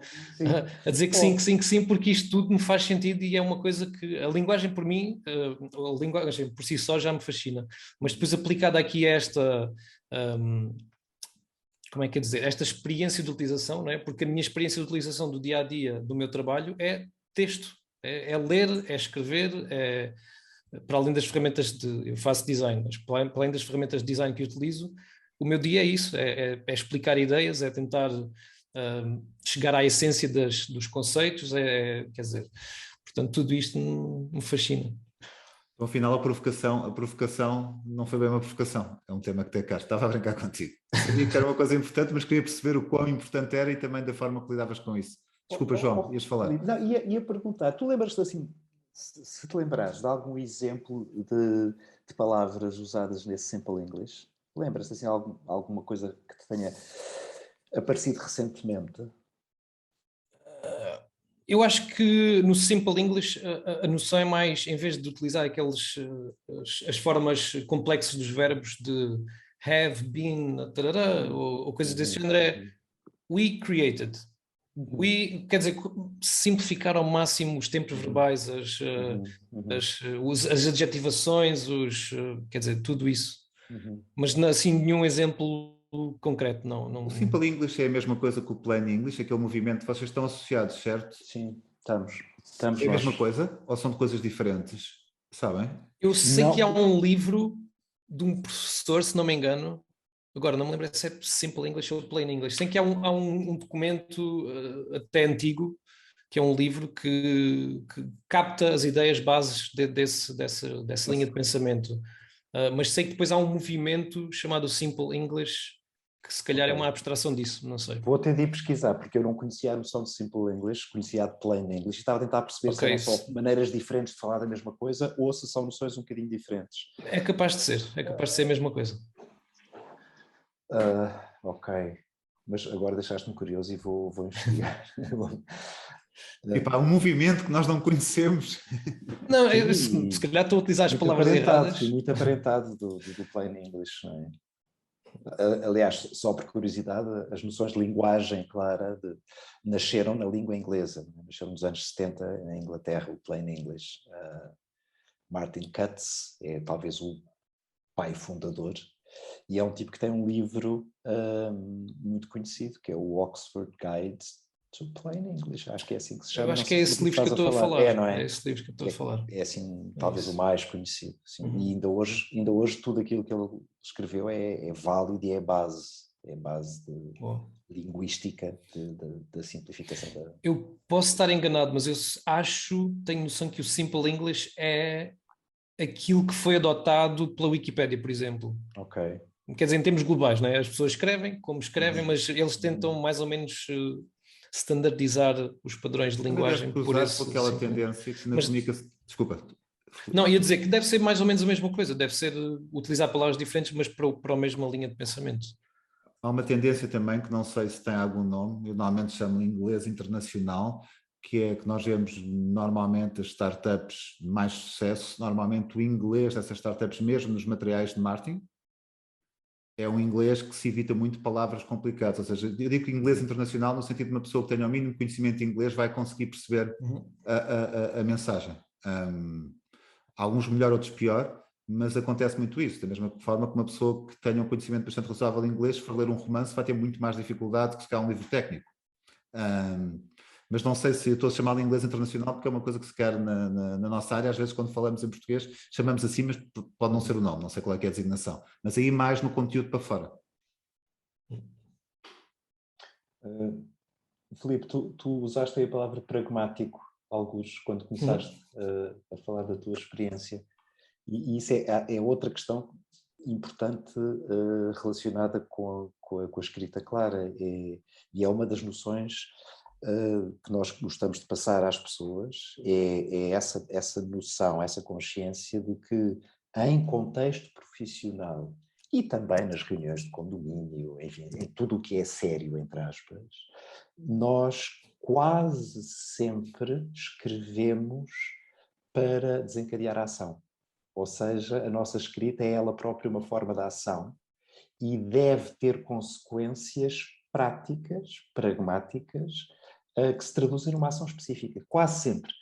a dizer que sim, porque isto tudo me faz sentido e é uma coisa que a linguagem por mim, a linguagem por si só já me fascina, mas depois aplicada aqui a esta... como é que é dizer, esta experiência de utilização, não é? Porque a minha experiência de utilização do dia a dia do meu trabalho é texto, é ler, é escrever, para além das ferramentas eu faço design, mas para além das ferramentas de design que eu utilizo, o meu dia é isso, é explicar ideias, é tentar chegar à essência dos conceitos, quer dizer, portanto tudo isto me fascina. Então, afinal, a provocação não foi bem uma provocação, é um tema que tem cá. Estava a brincar contigo. Sabia que era uma coisa importante, mas queria perceber o quão importante era e também da forma que lidavas com isso. Desculpa, João, ias falar. Não, ia perguntar, tu lembras-te assim, se te lembrares de algum exemplo de palavras usadas nesse Simple English? Lembras-te assim alguma coisa que te tenha aparecido recentemente? Eu acho que no Simple English a noção é mais, em vez de utilizar as formas complexas dos verbos de have, been, tarará, ou coisas desse género, é we created. Quer dizer, simplificar ao máximo os tempos verbais, as adjetivações, quer dizer, tudo isso. Mas assim, nenhum exemplo concreto, não. O Simple English é a mesma coisa que o Plain English, aquele movimento, vocês estão associados, certo? Sim, estamos. É a mesma coisa? Ou são de coisas diferentes? Sabem? Eu sei que há um livro de um professor, se não me engano, agora não me lembro se é Simple English ou Plain English, sei que há um documento até antigo, que é um livro que capta as ideias bases dessa linha de pensamento. Mas sei que depois há um movimento chamado Simple English, que se calhar é uma abstração disso, não sei. Vou ter de ir pesquisar, porque eu não conhecia a noção de Simple English, conhecia a de Plain English, e estava a tentar perceber se eram só maneiras diferentes de falar da mesma coisa ou se são noções um bocadinho diferentes. É capaz de ser a mesma coisa. Ok, mas agora deixaste-me curioso e vou investigar. Tipo, há um movimento que nós não conhecemos. Não, se calhar estou a utilizar as palavras erradas. Muito aparentado do Plain English, não é? Aliás, só por curiosidade, as noções de linguagem clara nasceram na língua inglesa, nasceram nos anos 70 na Inglaterra, o Plain English. Martin Cutts é talvez o pai fundador, e é um tipo que tem um livro muito conhecido, que é o Oxford Guide to Plain English, acho que é assim que se chama. Eu acho que é esse livro que eu estou a falar. Não é? É esse livro que eu estou a falar. É assim, talvez o mais conhecido. E ainda hoje tudo aquilo que ele escreveu é válido e é base linguística da simplificação da... Eu posso estar enganado, mas eu tenho noção que o Simple English é aquilo que foi adotado pela Wikipédia, por exemplo. Ok. Quer dizer, em termos globais, não é? As pessoas escrevem como escrevem, mas eles tentam mais ou menos standardizar os padrões de linguagem por aquela tendência que na comunicação... Desculpa, Não, ia dizer que deve ser mais ou menos a mesma coisa, deve ser utilizar palavras diferentes, mas para a mesma linha de pensamento. Há uma tendência também que não sei se tem algum nome, eu normalmente chamo inglês internacional, que é que nós vemos normalmente as startups de mais sucesso, normalmente o inglês dessas startups, mesmo nos materiais de marketing, é um inglês que se evita muito palavras complicadas, ou seja, eu digo inglês internacional no sentido de uma pessoa que tenha o mínimo conhecimento de inglês vai conseguir perceber a mensagem. Alguns melhor, outros pior, mas acontece muito isso, da mesma forma que uma pessoa que tenha um conhecimento bastante razoável em inglês, se for ler um romance, vai ter muito mais dificuldade que se calhar um livro técnico. Mas não sei se eu estou a chamar de inglês internacional porque é uma coisa que se quer na nossa área, às vezes quando falamos em português chamamos assim, mas pode não ser o nome, não sei qual é que é a designação, mas aí mais no conteúdo para fora. Filipe, tu usaste aí a palavra pragmático, alguns, quando começaste a falar da tua experiência, e isso é outra questão importante relacionada com a escrita clara, e é uma das noções que nós gostamos de passar às pessoas, é essa noção, essa consciência de que em contexto profissional e também nas reuniões de condomínio, enfim, em tudo o que é sério, entre aspas, nós quase sempre escrevemos para desencadear a ação. Ou seja, a nossa escrita é ela própria uma forma de ação e deve ter consequências práticas, pragmáticas, que se traduzem numa ação específica, quase sempre.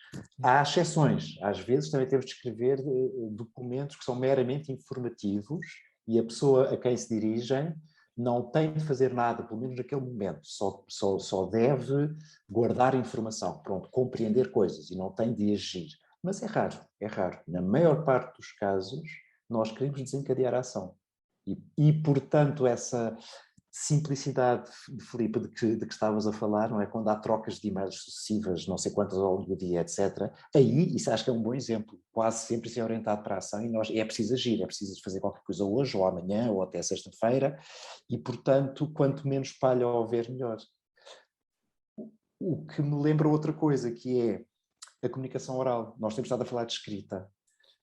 Há exceções, às vezes também temos de escrever documentos que são meramente informativos e a pessoa a quem se dirigem não tem de fazer nada, pelo menos naquele momento, só deve guardar informação, pronto, compreender coisas e não tem de agir. Mas é raro, é raro. Na maior parte dos casos, nós queremos desencadear a ação. E portanto, essa simplicidade, Filipe, de que estavas a falar, não é? Quando há trocas de e-mails sucessivas, não sei quantas ao longo do dia, etc. Aí, isso acho que é um bom exemplo. Quase sempre se é orientado para a ação e é preciso agir, é preciso fazer qualquer coisa hoje, ou amanhã, ou até sexta-feira. E, portanto, quanto menos palha houver, melhor. O que me lembra outra coisa, que é a comunicação oral. Nós temos estado a falar de escrita,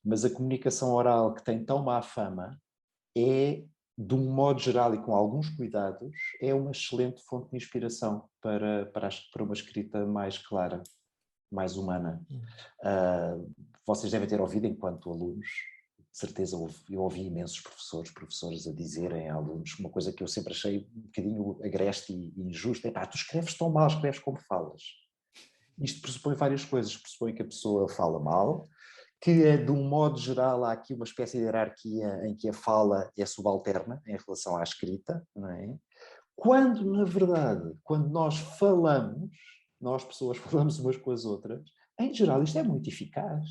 mas a comunicação oral, que tem tão má fama, é, de um modo geral e com alguns cuidados, é uma excelente fonte de inspiração para uma escrita mais clara, mais humana. Vocês devem ter ouvido, enquanto alunos, de certeza eu ouvi imensos professores a dizerem a alunos uma coisa que eu sempre achei um bocadinho agreste e injusta: tu escreves tão mal, escreves como falas. Isto pressupõe várias coisas. Pressupõe que a pessoa fala mal, que de um modo geral há aqui uma espécie de hierarquia em que a fala é subalterna em relação à escrita, não é? Quando, na verdade, quando nós falamos, nós pessoas falamos umas com as outras, em geral isto é muito eficaz.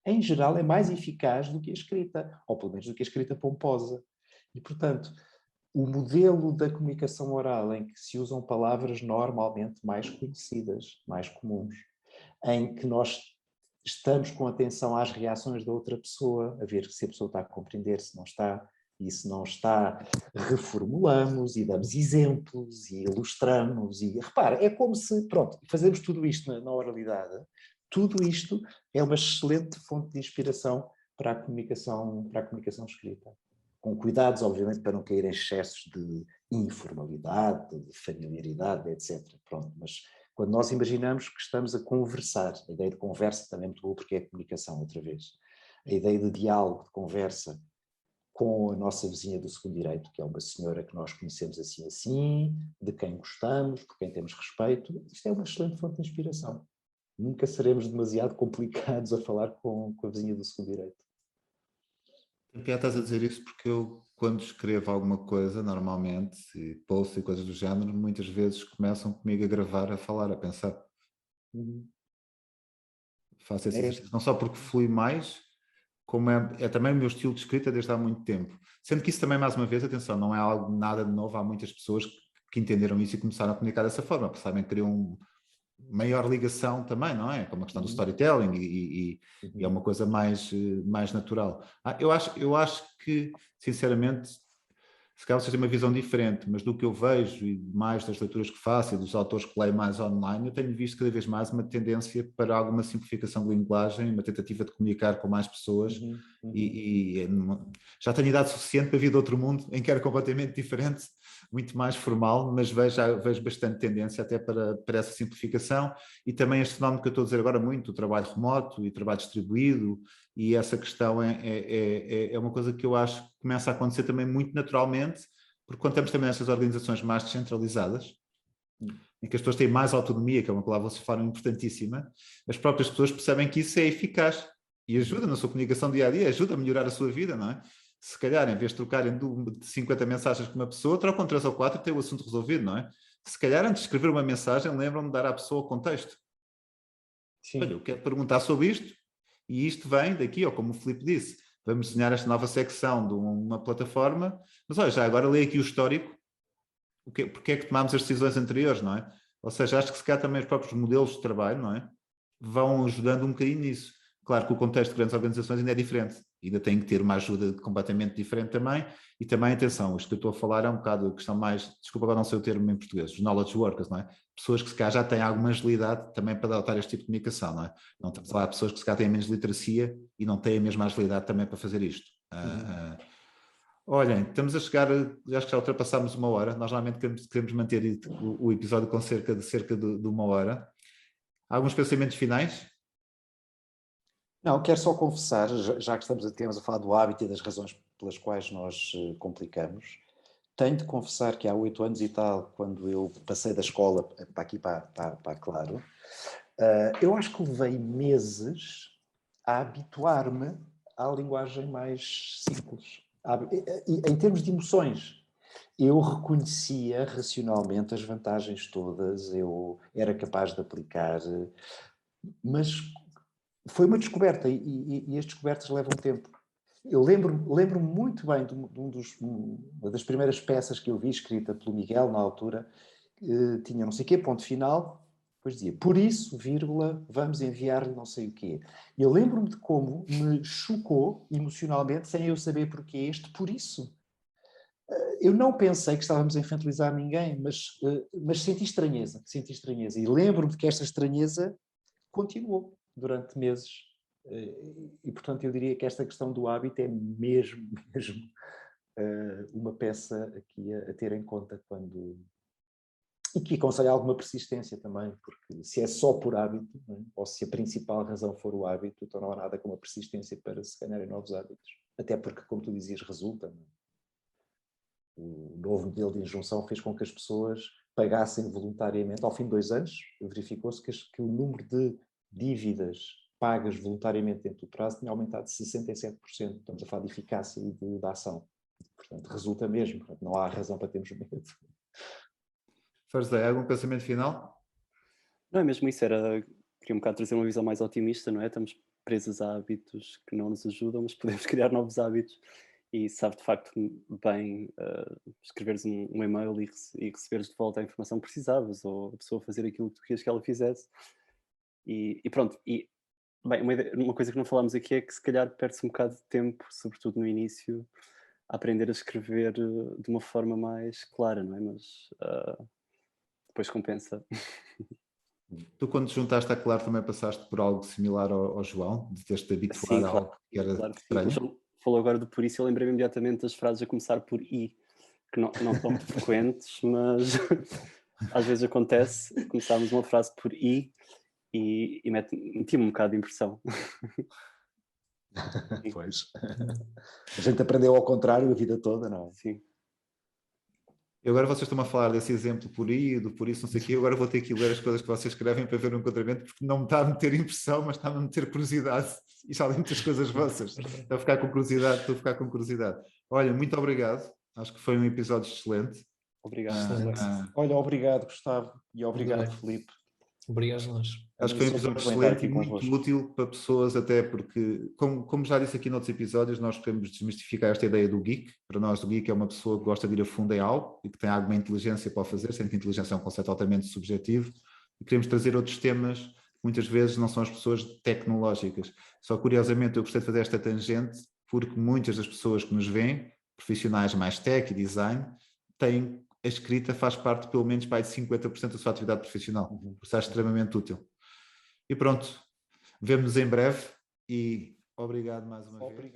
Em geral é mais eficaz do que a escrita, ou pelo menos do que a escrita pomposa. E, portanto, o modelo da comunicação oral em que se usam palavras normalmente mais conhecidas, mais comuns, em que nós estamos com atenção às reações da outra pessoa, a ver se a pessoa está a compreender, se não está, e se não está, reformulamos e damos exemplos e ilustramos. E repara, é como se, pronto, fazemos tudo isto na oralidade. Tudo isto é uma excelente fonte de inspiração para a comunicação escrita. Com cuidados, obviamente, para não cair em excessos de informalidade, de familiaridade, etc. Pronto, mas quando nós imaginamos que estamos a conversar, a ideia de conversa também é muito boa porque é a comunicação, outra vez. A ideia de diálogo, de conversa com a nossa vizinha do segundo direito, que é uma senhora que nós conhecemos assim, de quem gostamos, por quem temos respeito, isto é uma excelente fonte de inspiração. Nunca seremos demasiado complicados a falar com a vizinha do segundo direito. Já estás a dizer isso porque eu, quando escrevo alguma coisa, normalmente, posts e coisas do género, muitas vezes começam comigo a gravar, a falar, a pensar. Faço esse exercício, não só porque flui mais, como é também o meu estilo de escrita desde há muito tempo. Sendo que isso também, mais uma vez, atenção, não é algo nada de novo, há muitas pessoas que entenderam isso e começaram a comunicar dessa forma, porque sabem que criam maior ligação também, não é? Como a questão do storytelling e é uma coisa mais natural. Eu acho que, sinceramente, se calhar vocês têm uma visão diferente, mas do que eu vejo e mais das leituras que faço e dos autores que leio mais online, eu tenho visto cada vez mais uma tendência para alguma simplificação de linguagem, uma tentativa de comunicar com mais pessoas e já tenho idade suficiente para vir de outro mundo em que era completamente diferente, muito mais formal, mas vejo bastante tendência até para essa simplificação e também este fenómeno que eu estou a dizer agora muito, o trabalho remoto e trabalho distribuído, e essa questão é uma coisa que eu acho que começa a acontecer também muito naturalmente, porque quando estamos também nessas organizações mais descentralizadas, em que as pessoas têm mais autonomia, que é uma palavra que vocês falam importantíssima, as próprias pessoas percebem que isso é eficaz e ajuda na sua comunicação dia-a-dia, ajuda a melhorar a sua vida, não é? Se calhar, em vez de trocarem de 50 mensagens com uma pessoa, trocam 3 ou 4 e têm o assunto resolvido, não é? Se calhar, antes de escrever uma mensagem, lembram-me de dar à pessoa o contexto. Sim. Olha, eu quero perguntar sobre isto, e isto vem daqui, ou como o Filipe disse, vamos desenhar esta nova secção de uma plataforma, mas olha, já agora leio aqui o histórico, porque é que tomámos as decisões anteriores, não é? Ou seja, acho que se calhar também os próprios modelos de trabalho, não é? Vão ajudando um bocadinho nisso. Claro que o contexto de grandes organizações ainda é diferente, ainda tem que ter uma ajuda completamente diferente também, e também, atenção, isto que eu estou a falar é um bocado a questão mais, desculpa agora não sei o termo em português, os knowledge workers, não é? Pessoas que se calhar já têm alguma agilidade também para adotar este tipo de comunicação, não é? Não estamos a falar de pessoas que se calhar têm menos literacia e não têm a mesma agilidade também para fazer isto. Olhem, estamos a chegar, acho que já ultrapassámos 1 hora, nós normalmente queremos manter o episódio com cerca de 1 hora. Alguns pensamentos finais? Não, quero só confessar, já que estamos a falar do hábito e das razões pelas quais nós complicamos, tenho de confessar que há 8 anos e tal, quando eu passei da escola para aqui, para Claro, eu acho que levei meses a habituar-me à linguagem mais simples. Em termos de emoções, eu reconhecia racionalmente as vantagens todas, eu era capaz de aplicar, mas foi uma descoberta e as descobertas levam tempo. Eu lembro-me muito bem de uma das primeiras peças que eu vi, escrita pelo Miguel na altura, tinha não sei o quê, ponto final, depois dizia, por isso, vírgula, vamos enviar-lhe não sei o quê. E eu lembro-me de como me chocou emocionalmente, sem eu saber porquê, este por isso. Eu não pensei que estávamos a infantilizar ninguém, mas senti estranheza. E lembro-me que esta estranheza continuou durante meses. E, portanto, eu diria que esta questão do hábito é mesmo uma peça aqui a ter em conta quando... E que aconselho alguma persistência também, porque se é só por hábito, não é? Ou se a principal razão for o hábito, então não há nada como a persistência para se ganharem novos hábitos. Até porque, como tu dizias, resulta. Não é? O novo modelo de injunção fez com que as pessoas pagassem voluntariamente. Ao fim de 2 anos, verificou-se que o número de dívidas pagas voluntariamente dentro do prazo tinha aumentado de 67%. Estamos a falar de eficácia e de ação. Portanto, resulta mesmo. Portanto, não há razão para termos medo. Farzé, algum pensamento final? Não é mesmo isso, queria um bocado trazer uma visão mais otimista, não é? Estamos presos a hábitos que não nos ajudam, mas podemos criar novos hábitos e sabe de facto bem escreveres um e-mail e receberes de volta a informação que precisavas, ou a pessoa fazer aquilo que tu querias que ela fizesse. E pronto, e bem, uma coisa que não falámos aqui é que se calhar perde-se um bocado de tempo, sobretudo no início, a aprender a escrever de uma forma mais clara, não é? Mas depois compensa. Tu, quando te juntaste a Claro, também passaste por algo similar ao João, de teres-te habituado Sim, a algo que era claro que estranho? sim. Falou agora do por isso, eu lembrei-me imediatamente das frases a começar por I, que não são frequentes, mas às vezes acontece começarmos uma frase por I e meti-me um bocado de impressão. Pois. A gente aprendeu ao contrário a vida toda, não é? Sim. E agora vocês estão a falar desse exemplo por isso, não sei o quê, agora vou ter que ler as coisas que vocês escrevem para ver o enquadramento, porque não me está a meter impressão, mas está-me a meter curiosidade. E já li muitas coisas vossas. Estou a ficar com curiosidade. Olha, muito obrigado. Acho que foi um episódio excelente. Obrigado. Olha, obrigado, Gustavo, e obrigado, Filipe. Obrigado a nós. Acho que foi um episódio excelente e muito útil para pessoas, até porque, como já disse aqui noutros episódios, nós queremos desmistificar esta ideia do geek. Para nós, o geek é uma pessoa que gosta de ir a fundo em algo e que tem alguma inteligência para o fazer, sendo que a inteligência é um conceito altamente subjetivo. E queremos trazer outros temas que muitas vezes não são as pessoas tecnológicas. Só curiosamente eu gostei de fazer esta tangente porque muitas das pessoas que nos veem profissionais mais tech e design, têm a escrita faz parte pelo menos de 50% da sua atividade profissional. Por isso é extremamente útil. E pronto, vemo-nos em breve e obrigado mais uma vez.